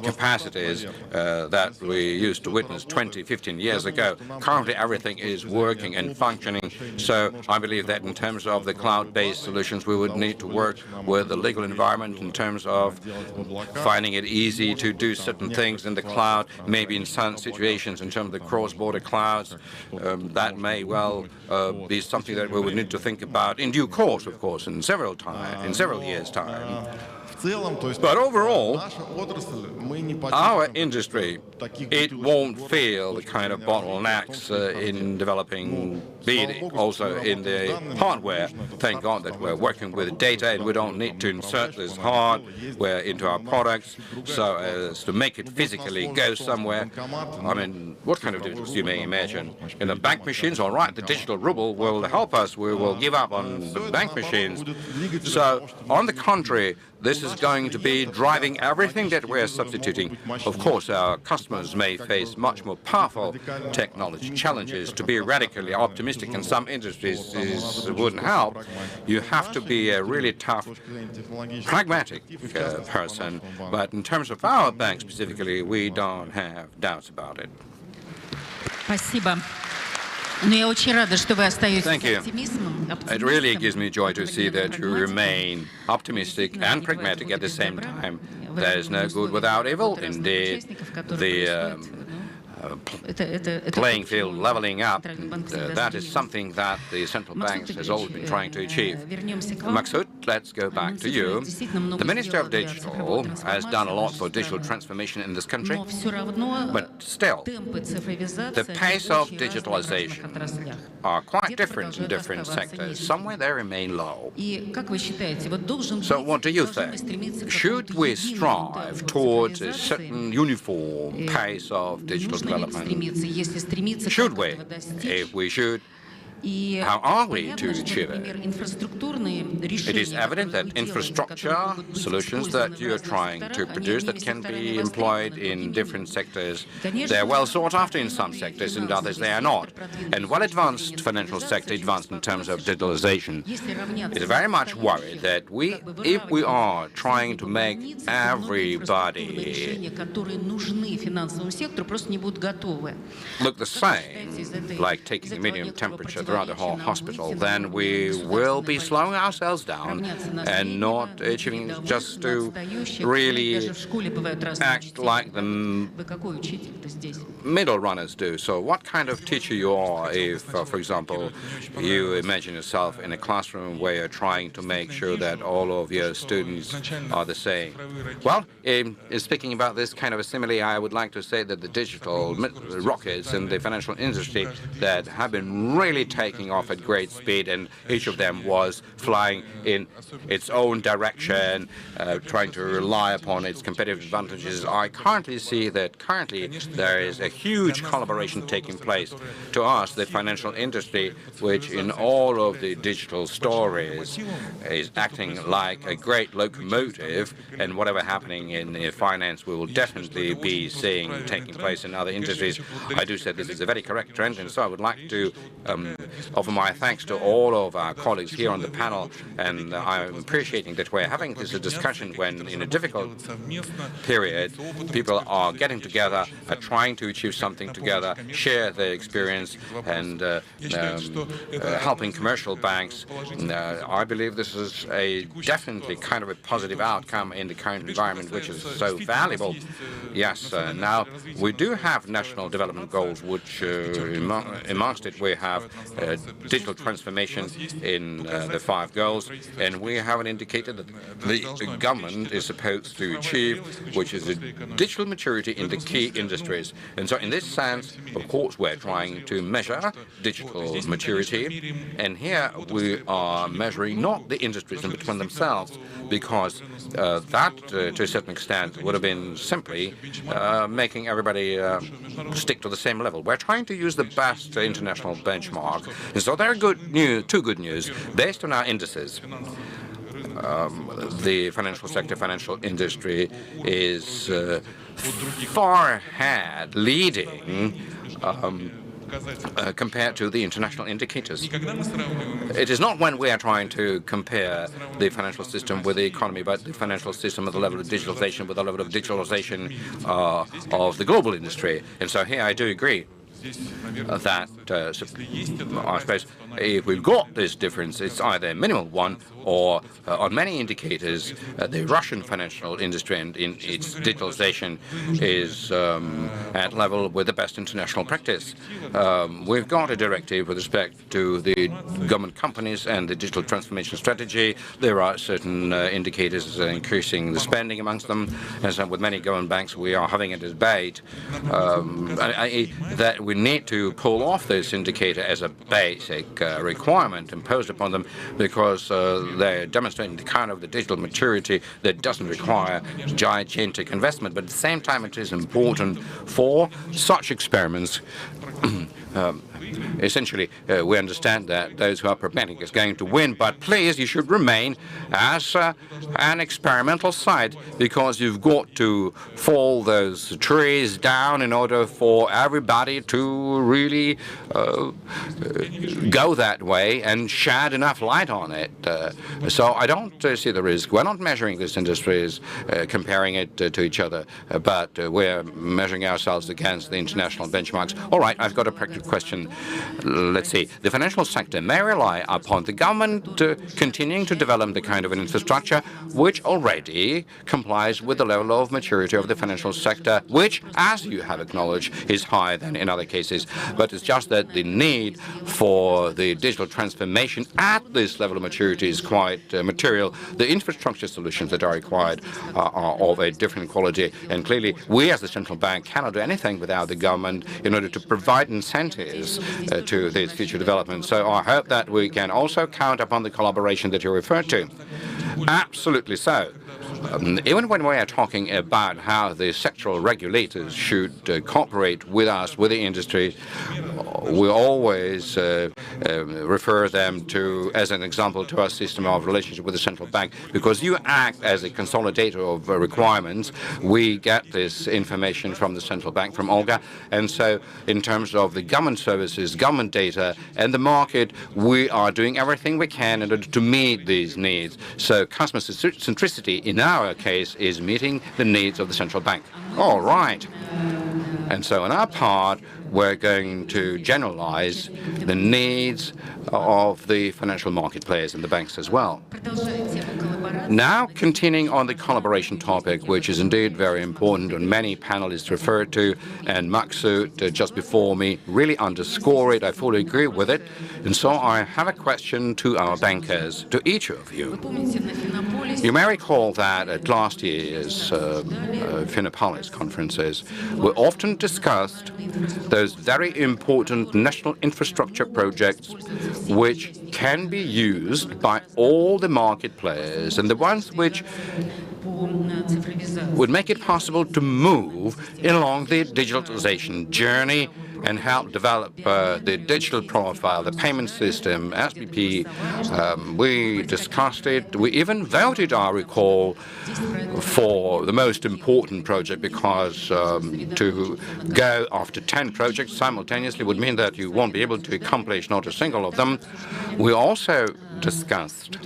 capacities that we used to witness 20, 15 years ago. Currently, everything is working and functioning. So I believe that in terms of the cloud-based solutions, we would need to work with the legal environment in terms of finding it easy to do certain things in the cloud, maybe in some situations in terms of the cross-border clouds. That may well be something that we would need to think about in due course, of course, in several years' time. But overall, our industry, it won't feel the kind of bottlenecks in developing, be it also in the hardware. Thank God that we're working with data and we don't need to insert this hardware into our products so as to make it physically go somewhere. I mean, what kind of difference you may imagine? In the bank machines, all right, the digital ruble will help us. We will give up on the bank machines. So, on the contrary, this is going to be driving everything that we're substituting. Of course, our customers may face much more powerful technology challenges. To be radically optimistic in some industries wouldn't help. You have to be a really tough, pragmatic person. But in terms of our bank specifically, we don't have doubts about it. Спасибо. Но я очень рада, что вы остаетесь оптимистом. It really gives me joy to see that you remain optimistic and pragmatic at the same time. There is no good without evil. Indeed, the playing field leveling up, that is something that the central banks has always been trying to achieve. Maksut, let's go back to you. The Minister of Digital has done a lot for digital transformation in this country, but still, the pace of digitalization are quite different in different sectors. Somewhere they remain low. So what do you think? Should we strive towards a certain uniform pace of digital development? Should we? If we should, how are we to achieve it? It is evident that infrastructure solutions that you are trying to produce that can be employed in different sectors, they are well sought after in some sectors, in others they are not. And well-advanced financial sector, advanced in terms of digitalization, is very much worried that if we are trying to make everybody look the same, like taking a medium temperature throughout the whole hospital, then we will be slowing ourselves down and not achieving just to really act like the middle runners do. So what kind of teacher you are if, for example, you imagine yourself in a classroom where you're trying to make sure that all of your students are the same? Well, in speaking about this kind of a simile, I would like to say that the digital rockets in the financial industry that have been really taking off at great speed, and each of them was flying in its own direction, trying to rely upon its competitive advantages. I currently see that there is a huge collaboration taking place. To us, the financial industry, which in all of the digital stories is acting like a great locomotive, and whatever happening in finance, we will definitely be seeing taking place in other industries. I do say this is a very correct trend, and so I would like to offer my thanks to all of our colleagues here on the panel, and I'm appreciating that we're having this discussion when, in a difficult period, people are getting together, are trying to achieve something together, share their experience, and helping commercial banks. I believe this is definitely kind of a positive outcome in the current environment, which is so valuable. Yes, now we do have national development goals, which amongst it we have digital transformation in the 5 goals, and we have an indicator that the government is supposed to achieve, which is a digital maturity in the key industries. And so in this sense, of course, we're trying to measure digital maturity, and here we are measuring not the industries in between themselves, because that, to a certain extent, would have been simply making everybody stick to the same level. We're trying to use the best international benchmark. And so there are two good news. Based on our indices, the financial sector, financial industry is far ahead, leading compared to the international indicators. It is not when we are trying to compare the financial system with the economy, but the financial system at the level of digitalization with the level of digitalization of the global industry. And so here I do agree that, I suppose, if we've got this difference, it's either minimal one or, on many indicators, the Russian financial industry and in its digitalization is at level with the best international practice. We've got a directive with respect to the government companies and the digital transformation strategy. There are certain indicators increasing the spending amongst them. And so with many government banks, we are having a debate that we need to pull off this indicator as a basic requirement imposed upon them, because they're demonstrating the kind of the digital maturity that doesn't require gigantic investment. But at the same time, it is important for such experiments. Essentially, we understand that those who are preparing is going to win, but please, you should remain as an experimental site, because you've got to fall those trees down in order for everybody to really go that way and shed enough light on it. So I don't see the risk. We're not measuring these industries, comparing it to each other, but we're measuring ourselves against the international benchmarks. All right, I've got a practical question. Let's see. The financial sector may rely upon the government continuing to develop the kind of an infrastructure which already complies with the level of maturity of the financial sector, which, as you have acknowledged, is higher than in other cases. But it's just that the need for the digital transformation at this level of maturity is quite material. The infrastructure solutions that are required are of a different quality. And clearly, we as the central bank cannot do anything without the government in order to provide incentives to this future development. So I hope that we can also count upon the collaboration that you referred to. Absolutely so. Even when we are talking about how the sectoral regulators should cooperate with us, with the industry, we always refer them to, as an example, to our system of relationship with the central bank, because you act as a consolidator of requirements. We get this information from the central bank, from Olga, and so in terms of the government services, government data, and the market, we are doing everything we can in order to meet these needs. So customer centricity, in our case, is meeting the needs of the central bank. All right. And so on our part, we're going to generalize the needs of the financial market players and the banks as well. Now, continuing on the collaboration topic, which is indeed very important and many panelists referred to, and Maksut, just before me, really underscore it. I fully agree with it. And so I have a question to our bankers, to each of you. You may recall that at last year's FINOPOLIS conferences, we often discussed those very important national infrastructure projects which can be used by all the market players and the ones which would make it possible to move along the digitalization journey and help develop the digital profile, the payment system, SBP. We discussed it. We even voted, I recall, for the most important project, because to go after 10 projects simultaneously would mean that you won't be able to accomplish not a single of them. We also discussed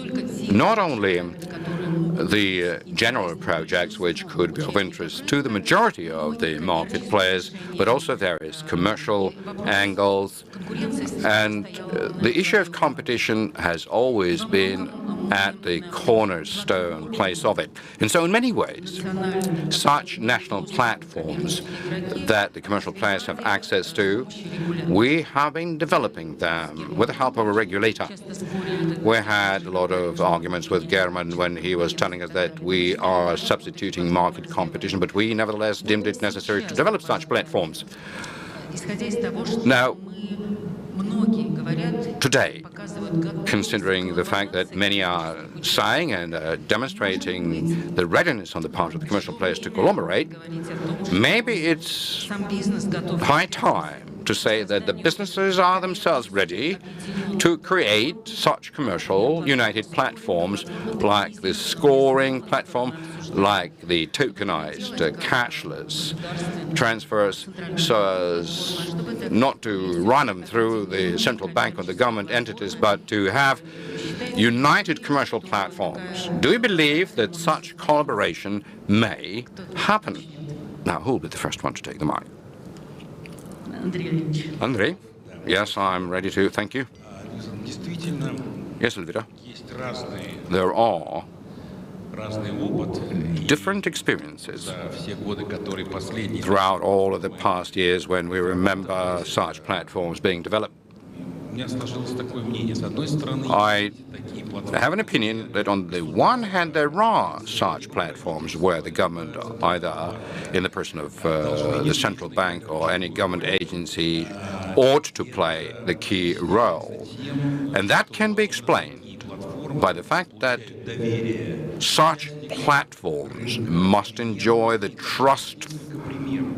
not only the general projects which could be of interest to the majority of the market players, but also various commercial angles. And the issue of competition has always been at the cornerstone place of it. And so in many ways, such national platforms that the commercial players have access to, we have been developing them with the help of a regulator. We had a lot of arguments with Herman when he was telling us that we are substituting market competition, but we nevertheless deemed it necessary to develop such platforms. Now, today, considering the fact that many are saying and demonstrating the readiness on the part of the commercial players to collaborate, maybe it's high time to say that the businesses are themselves ready to create such commercial united platforms like the scoring platform, like the tokenized cashless transfers, so as not to run them through the central bank or the government entities, but to have united commercial platforms. Do you believe that such collaboration may happen? Now, who will be the first one to take the mic? Andrey? Yes, I'm ready to. Thank you. Yes, Elvira. There are different experiences throughout all of the past years when we remember such platforms being developed. I have an opinion that on the one hand there are such platforms where the government, either in the person of the central bank or any government agency, ought to play the key role. And that can be explained by the fact that such platforms must enjoy the trust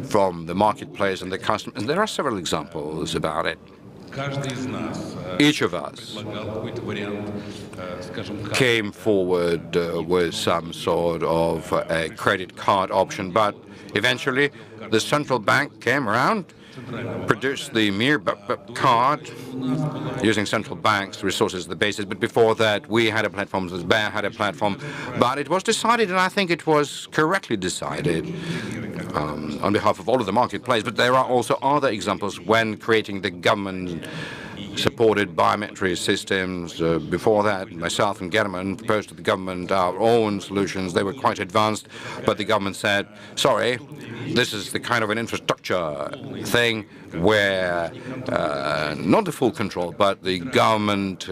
from the marketplace and the customers. And there are several examples about it. Each of us came forward with some sort of a credit card option, but eventually the central bank came around, produced the mere card using central bank's resources as the basis. But before that, we had a platform, Sberbank had a platform, but it was decided, and I think it was correctly decided, on behalf of all of the marketplace. But there are also other examples when creating the government-supported biometric systems. Before that, myself and Herman proposed to the government our own solutions. They were quite advanced, but the government said, sorry, this is the kind of an infrastructure thing where not the full control, but the government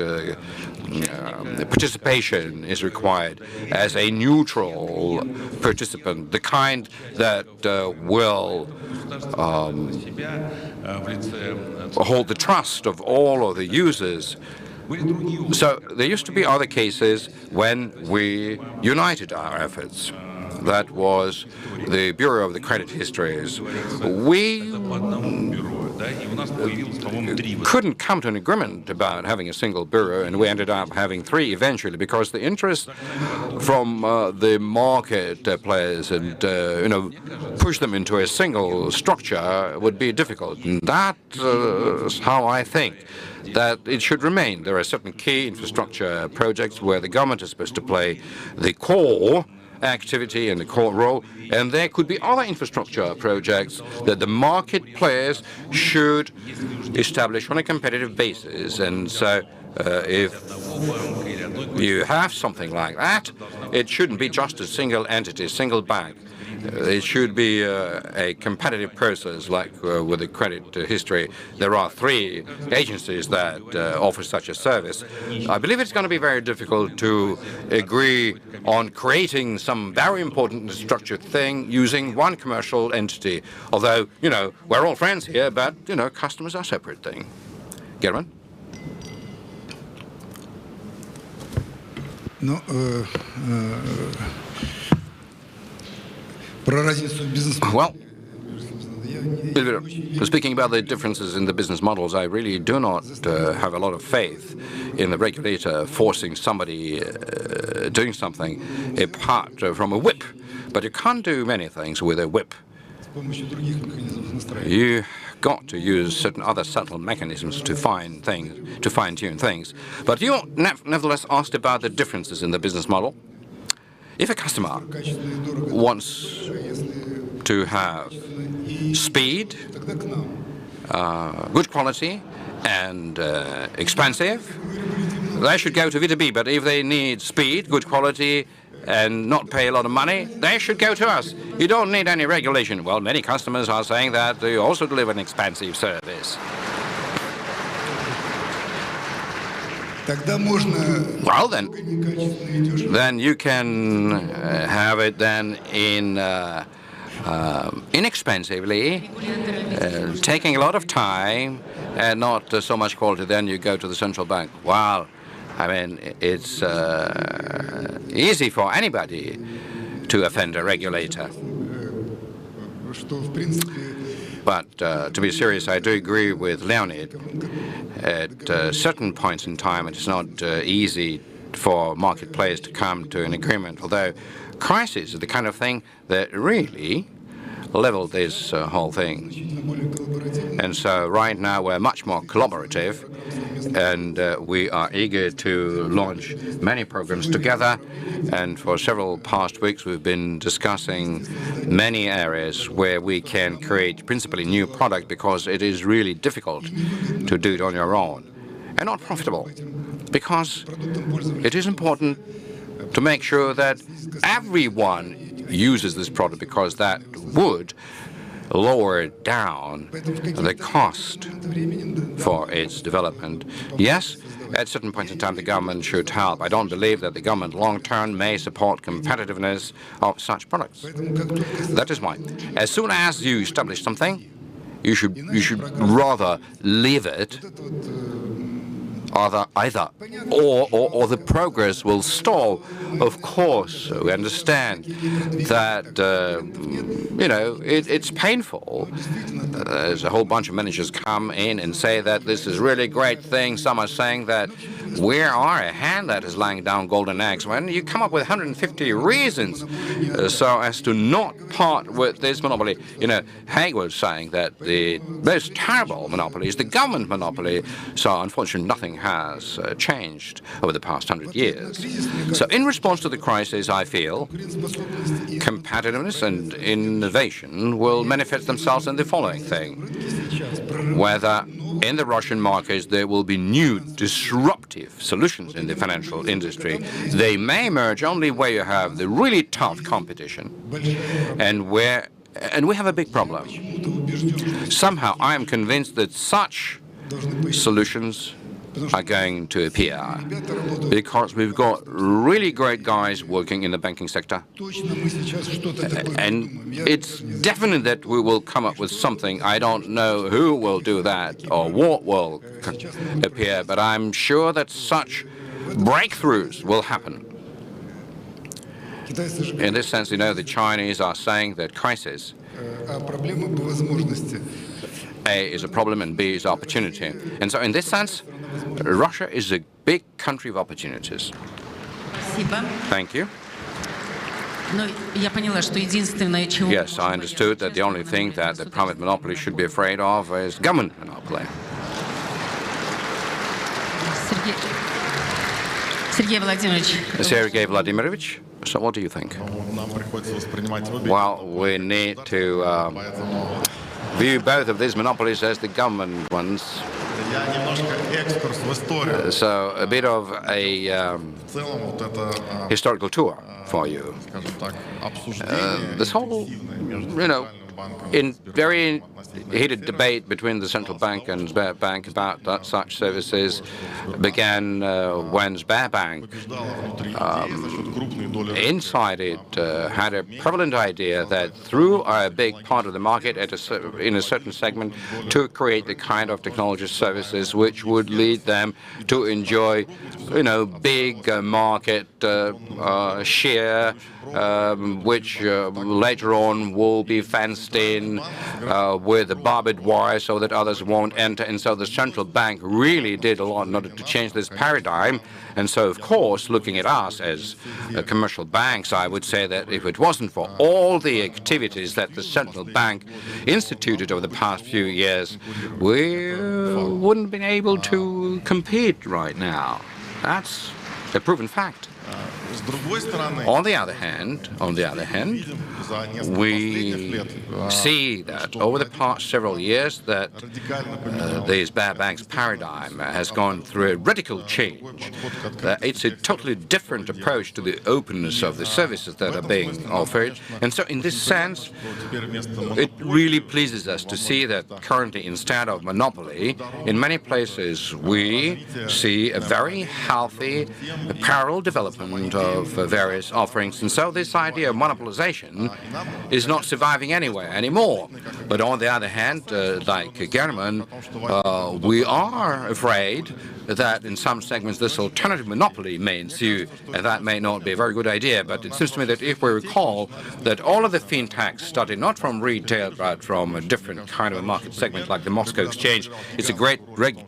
participation is required as a neutral participant, the kind that will hold the trust of all of the users. So there used to be other cases when we united our efforts. That was the Bureau of the Credit Histories. We couldn't come to an agreement about having a single bureau, and we ended up having three eventually, because the interest from the market players and push them into a single structure would be difficult. And that's how I think that it should remain. There are certain key infrastructure projects where the government is supposed to play the core activity and the core role, and there could be other infrastructure projects that the market players should establish on a competitive basis. And so if you have something like that, it shouldn't be just a single entity, single bank. It should be a competitive process, like with the credit history. There are three agencies that offer such a service. I believe it's going to be very difficult to agree on creating some very important structured thing using one commercial entity. Although, we're all friends here, but, customers are a separate thing. Herman? No, well, speaking about the differences in the business models, I really do not have a lot of faith in the regulator forcing somebody doing something apart from a whip. But you can't do many things with a whip. You got to use certain other subtle mechanisms to fine-tune things. But you nevertheless asked about the differences in the business model. If a customer wants to have speed, good quality, and expensive, they should go to B2B, but if they need speed, good quality, and not pay a lot of money, they should go to us. You don't need any regulation. Well, many customers are saying that they also deliver an expensive service. Well, then you can have it then in inexpensively, taking a lot of time and not so much quality. Then you go to the central bank. Wow, I mean, it's easy for anybody to offend a regulator. But to be serious, I do agree with Leonid. At certain points in time, it's not easy for market players to come to an agreement, although crises are the kind of thing that really leveled this whole thing. And so right now we're much more collaborative, and we are eager to launch many programs together. And for several past weeks we've been discussing many areas where we can create principally new product, because it is really difficult to do it on your own and not profitable, because it is important to make sure that everyone uses this product, because that would lower down the cost for its development. Yes, at certain points in time the government should help. I don't believe that the government long-term may support competitiveness of such products. That is why, as soon as you establish something, you should rather leave it, either or the progress will stall. Of course, we understand that it's painful. There's a whole bunch of managers come in and say that this is really great thing. Some are saying that we are a hand that is laying down golden eggs. When you come up with 150 reasons so as to not part with this monopoly, Haig was saying that the most terrible monopoly is the government monopoly. So unfortunately, nothing has changed over the past 100 years. So in response to the crisis, I feel competitiveness and innovation will manifest themselves in the following thing. Whether in the Russian markets there will be new disruptive solutions in the financial industry. They may emerge only where you have the really tough competition, and we have a big problem. Somehow I am convinced that such solutions are going to appear, because we've got really great guys working in the banking sector, and it's definite that we will come up with something. I don't know who will do that or what will appear, but I'm sure that such breakthroughs will happen. In this sense, the Chinese are saying that crisis, A is a problem and B is opportunity. And so in this sense, Russia is a big country of opportunities. Thank you. Yes, I understood that the only thing that the private monopoly should be afraid of is government monopoly. Sergey Vladimirovich, so what do you think? Well, we need to view both of these monopolies as the government ones. So a bit of a historical tour for you. This whole, in very heated debate between the central bank and Sberbank about such services began when Sberbank, inside it, had a prevalent idea that through a big part of the market in a certain segment to create the kind of technology services which would lead them to enjoy, big market share, which later on will be fenced in with a barbed wire so that others won't enter. And so the central bank really did a lot in order to change this paradigm. And so, of course, looking at us as commercial banks, I would say that if it wasn't for all the activities that the central bank instituted over the past few years, we wouldn't have been able to compete right now. That's a proven fact. On the other hand, we see that over the past several years that the Sberbank's paradigm has gone through a radical change. It's a totally different approach to the openness of the services that are being offered. And so in this sense, it really pleases us to see that currently, instead of monopoly, in many places we see a very healthy parallel development of various offerings. And so this idea of monopolization is not surviving anywhere anymore. But on the other hand, like Herman, we are afraid that in some segments this alternative monopoly may ensue, and that may not be a very good idea. But it seems to me that if we recall that all of the fintechs started not from retail but from a different kind of a market segment like the Moscow exchange, it's a great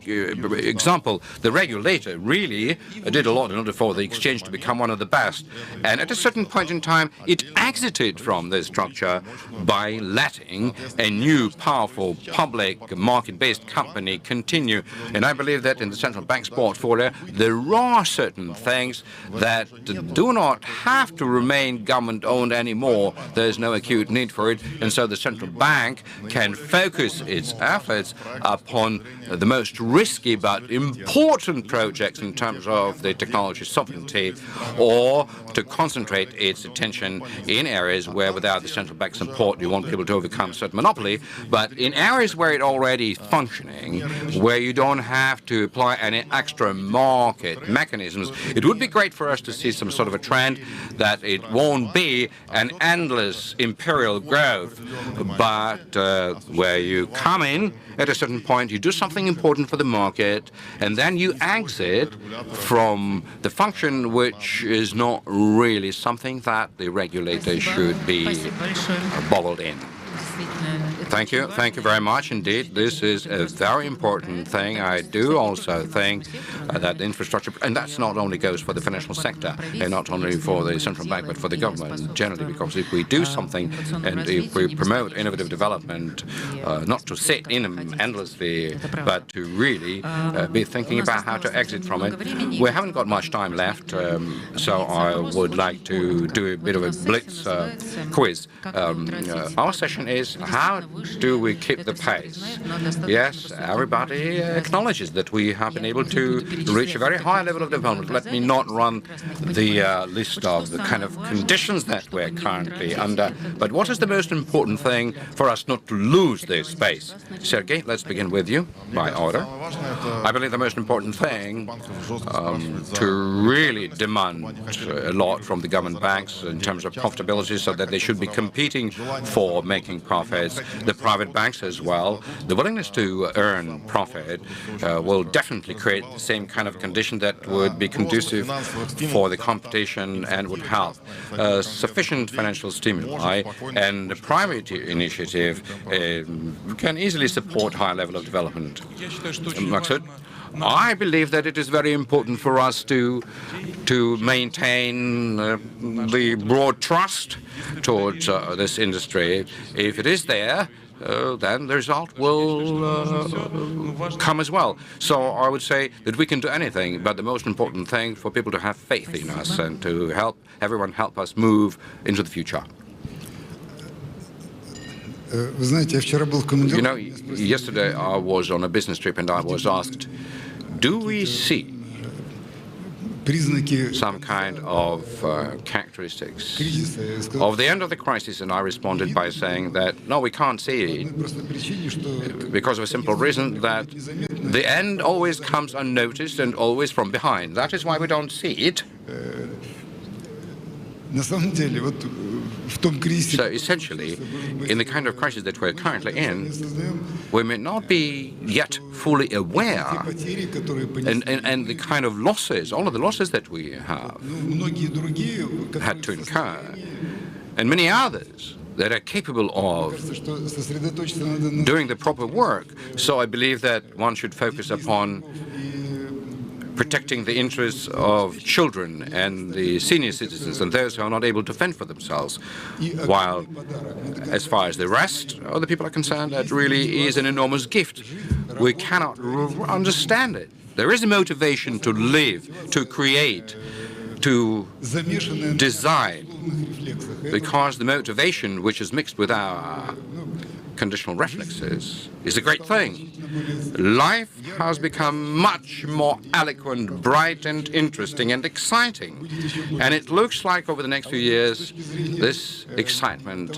example. The regulator really did a lot in order for the exchange to become one of the best. And at a certain point in time, it exited from this structure by letting a new, powerful, public, market-based company continue. And I believe that in the central bank's portfolio, there are certain things that do not have to remain government-owned anymore. There's no acute need for it. And so the central bank can focus its efforts upon the most risky but important projects in terms of the technology sovereignty, or to concentrate its attention in areas where without the central bank support you won't be able to overcome certain monopoly, but in areas where it's already functioning, where you don't have to apply any extra market mechanisms. It would be great for us to see some sort of a trend that it won't be an endless imperial growth, but where you come in at a certain point, you do something important for the market, and then you exit from the function which is not really something that the regulator should be boggled in. Thank you very much indeed. This is a very important thing. I do also think that the infrastructure, and that's not only goes for the financial sector, and not only for the central bank, but for the government generally, because if we do something and if we promote innovative development, not to sit in them endlessly, but to really be thinking about how to exit from it. We haven't got much time left, so I would like to do a bit of a blitz quiz. Our session is, how do we keep the pace? Yes, everybody acknowledges that we have been able to reach a very high level of development. Let me not run the list of the kind of conditions that we're currently under, but what is the most important thing for us not to lose this pace? Sergey, let's begin with you, by order. I believe the most important thing to really demand a lot from the government banks in terms of profitability, so that they should be competing for making profits. The private banks as well, the willingness to earn profit will definitely create the same kind of condition that would be conducive for the competition and would help. Sufficient financial stimuli and the private initiative can easily support high level of development. Maksut? I believe that it is very important for us to maintain the broad trust towards this industry. If it is there, then the result will come as well. So I would say that we can do anything, but the most important thing for people to have faith in us and to help everyone help us move into the future. You know, yesterday I was on a business trip and I was asked, do we see some kind of characteristics of the end of the crisis? And I responded by saying that, no, we can't see it, because of a simple reason that the end always comes unnoticed and always from behind. That is why we don't see it. So essentially, in the kind of crisis that we're currently in, we may not be yet fully aware and the kind of losses, all of the losses that we have had to incur, and many others that are capable of doing the proper work. So I believe that one should focus upon protecting the interests of children and the senior citizens and those who are not able to fend for themselves. While as far as the rest of the people are concerned, that really is an enormous gift. We cannot understand it. there is a motivation to live, to create, to design, because the motivation which is mixed with our conditional reflexes is a great thing. Life has become much more eloquent, bright and interesting and exciting. And it looks like over the next few years, this excitement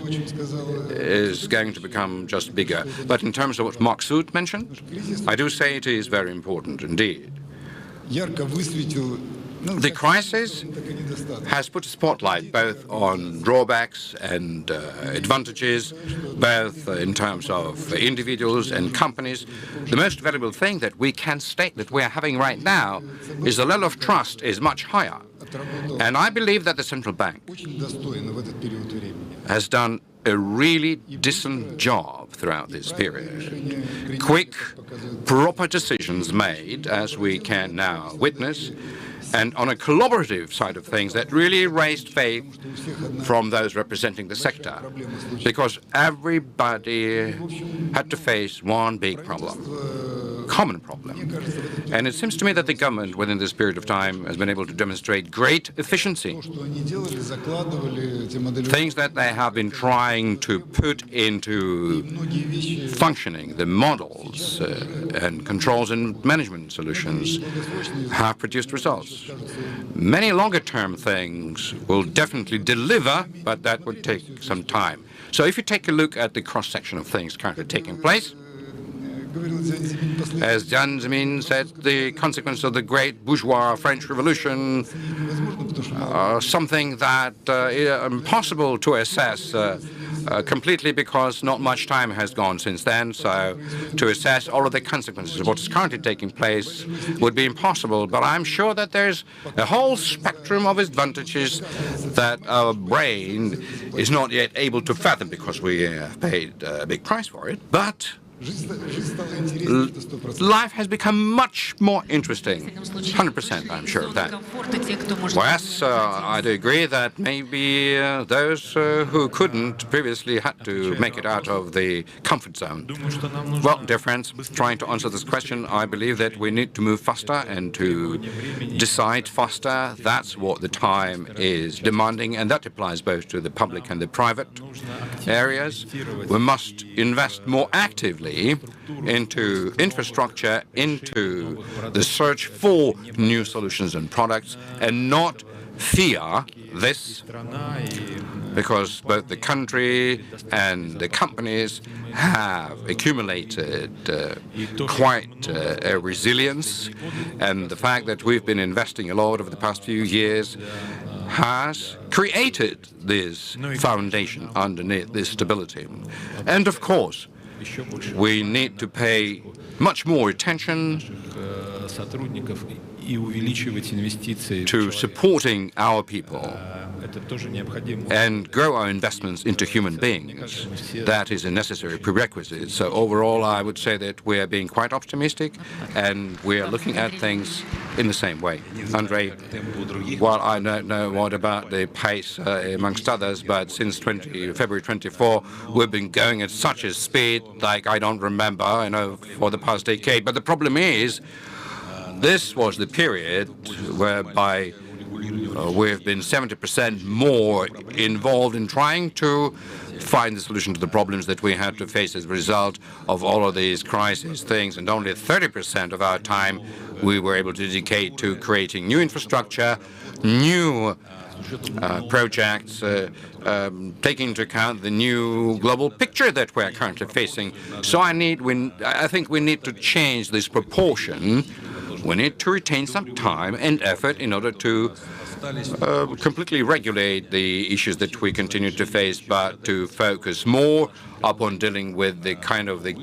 is going to become just bigger. But in terms of what Maksut mentioned, I do say it is very important indeed. The crisis has put a spotlight both on drawbacks and advantages, both in terms of individuals and companies. The most valuable thing that we can state that we are having right now is the level of trust is much higher. And I believe that the central bank has done a really decent job throughout this period. Quick, proper decisions made, as we can now witness, and on a collaborative side of things that really raised faith from those representing the sector, because everybody had to face one big problem, common problem. And it seems to me that the government within this period of time has been able to demonstrate great efficiency. Things that they have been trying to put into functioning, the models and controls and management solutions have produced results. Many longer-term things will definitely deliver, but that would take some time. So if you take a look at the cross-section of things currently taking place, as Jan Zemin said, the consequence of the great bourgeois French Revolution, something that is impossible to assess completely because not much time has gone since then, so to assess all of the consequences of what's currently taking place would be impossible. But I'm sure that there's a whole spectrum of advantages that our brain is not yet able to fathom because we have paid a big price for it. But life has become much more interesting. 100%, I'm sure of that. Yes, I do agree that maybe those who couldn't previously had to make it out of the comfort zone. Well, dear friends, trying to answer this question, I believe that we need to move faster and to decide faster. That's what the time is demanding, and that applies both to the public and the private areas. We must invest more actively into infrastructure, into the search for new solutions and products, and not fear this, because both the country and the companies have accumulated quite a resilience, and the fact that we've been investing a lot over the past few years has created this foundation underneath this stability. And of course, we need to pay much more attention to supporting our people and grow our investments into human beings. That is a necessary prerequisite. So overall, I would say that we are being quite optimistic and we are looking at things in the same way. Andrey, well, I don't know what about the pace amongst others, but since February 24, we've been going at such a speed like I don't remember, I know, for the past decade. But the problem is, this was the period whereby we've been 70% more involved in trying to find the solution to the problems that we had to face as a result of all of these crisis things, and only 30% of our time we were able to dedicate to creating new infrastructure, new projects, taking into account the new global picture that we're currently facing. So I think we need to change this proportion. We need to retain some time and effort in order to completely regulate the issues that we continue to face, but to focus more upon dealing with the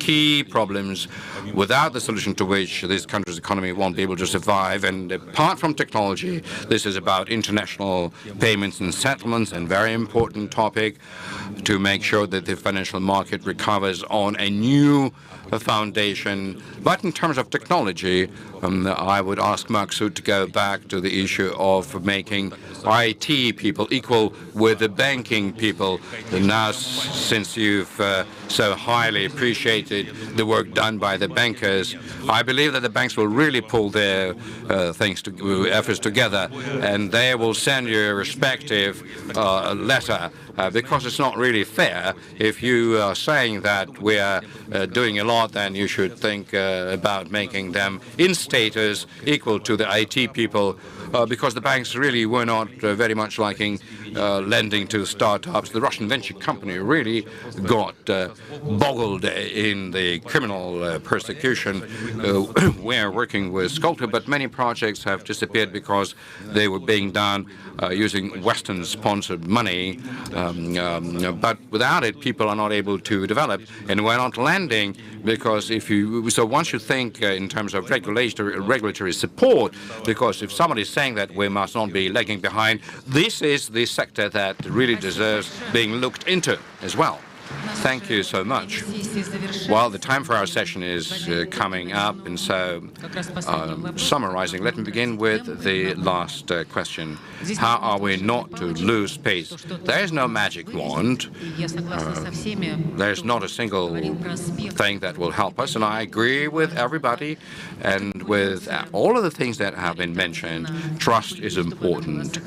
key problems without the solution to which this country's economy won't be able to survive. And apart from technology, this is about international payments and settlements, and very important topic to make sure that the financial market recovers on a new foundation. But in terms of technology, I would ask Maksut to go back to the issue of making making IT people equal with the banking people. And now, since you've so highly appreciated the work done by the bankers, I believe that the banks will really pull their efforts together, and they will send you a respective letter, because it's not really fair. If you are saying that we are doing a lot, then you should think about making them in status equal to the IT people, because the banks really were not very much liking lending to startups. The Russian venture company really got boggled in the criminal persecution. We're working with Sculptor, but many projects have disappeared because they were being done using Western-sponsored money. But without it, people are not able to develop, and we're not lending because once you think in terms of regulatory support, because if somebody is saying that we must not be lagging behind, this is the sector that really deserves being looked into as well. Thank you so much. Well, the time for our session is coming up, and so summarizing, let me begin with the last question. How are we not to lose pace? There is no magic wand. There's not a single thing that will help us, and I agree with everybody and with all of the things that have been mentioned. Trust is important.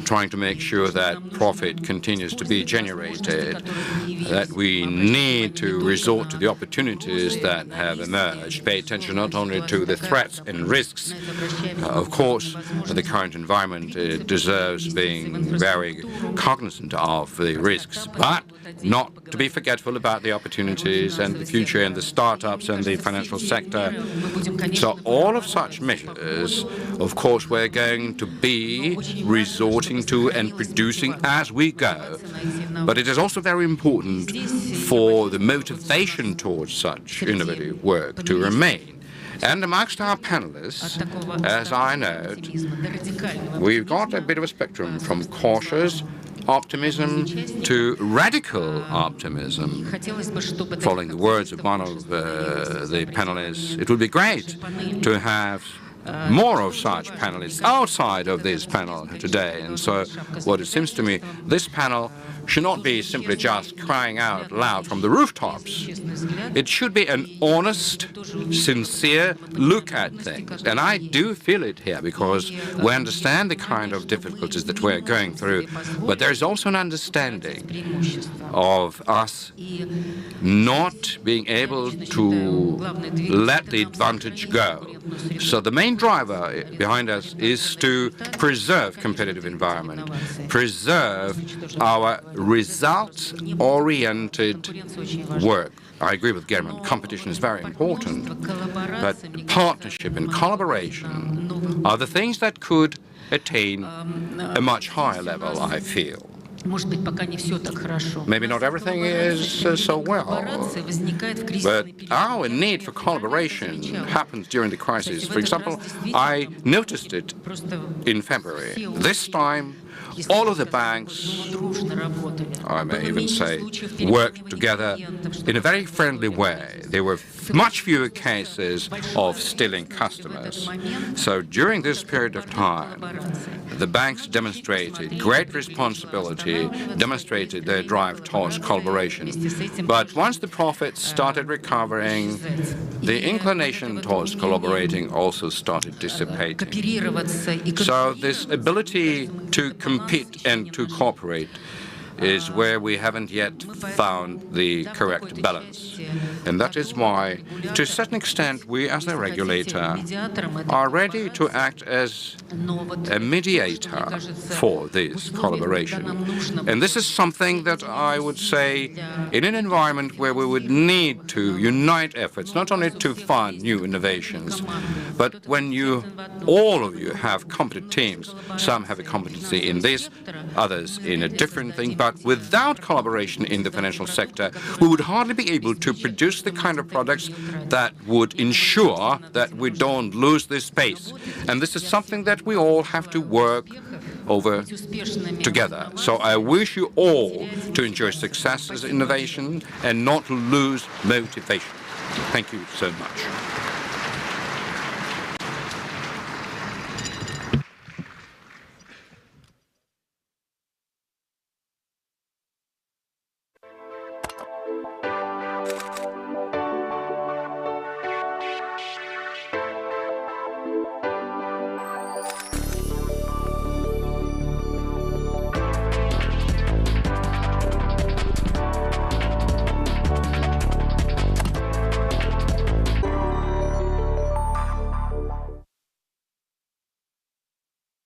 Trying to make sure that profit continues to be generated, that we need to resort to the opportunities that have emerged, pay attention not only to the threats and risks. Of course, the current environment deserves being very cognizant of the risks, but not to be forgetful about the opportunities and the future and the startups and the financial sector. So all of such measures, of course, we're going to be resorting to and producing as we go. But it is also very important for the motivation towards such innovative work to remain. And amongst our panelists, as I note, we've got a bit of a spectrum from cautious optimism to radical optimism. Following the words of one of the panelists, it would be great to have more of such panelists outside of this panel today. And so what it seems to me, this panel should not be simply just crying out loud from the rooftops. It should be an honest, sincere look at things. And I do feel it here because we understand the kind of difficulties that we're going through, but there's also an understanding of us not being able to let the advantage go. So the main driver behind us is to preserve competitive environment, preserve our results-oriented work. I agree with Herman. Competition is very important, but partnership and collaboration are the things that could attain a much higher level, I feel. Maybe not everything is so well, but our need for collaboration happens during the crisis. For example, I noticed it in February. This time, all of the banks, I may even say, worked together in a very friendly way. There were much fewer cases of stealing customers. So during this period of time, the banks demonstrated great responsibility, demonstrated their drive towards collaboration. But once the profits started recovering, the inclination towards collaborating also started dissipating. So this ability to compete and to cooperate is where we haven't yet found the correct balance. And that is why, to a certain extent, we as a regulator are ready to act as a mediator for this collaboration. And this is something that I would say in an environment where we would need to unite efforts, not only to fund new innovations, but when all of you have competent teams, some have a competency in this, others in a different thing, but without collaboration in the financial sector, we would hardly be able to produce the kind of products that would ensure that we don't lose this pace. And this is something that we all have to work over together. So I wish you all to enjoy success as innovation and not lose motivation. Thank you so much.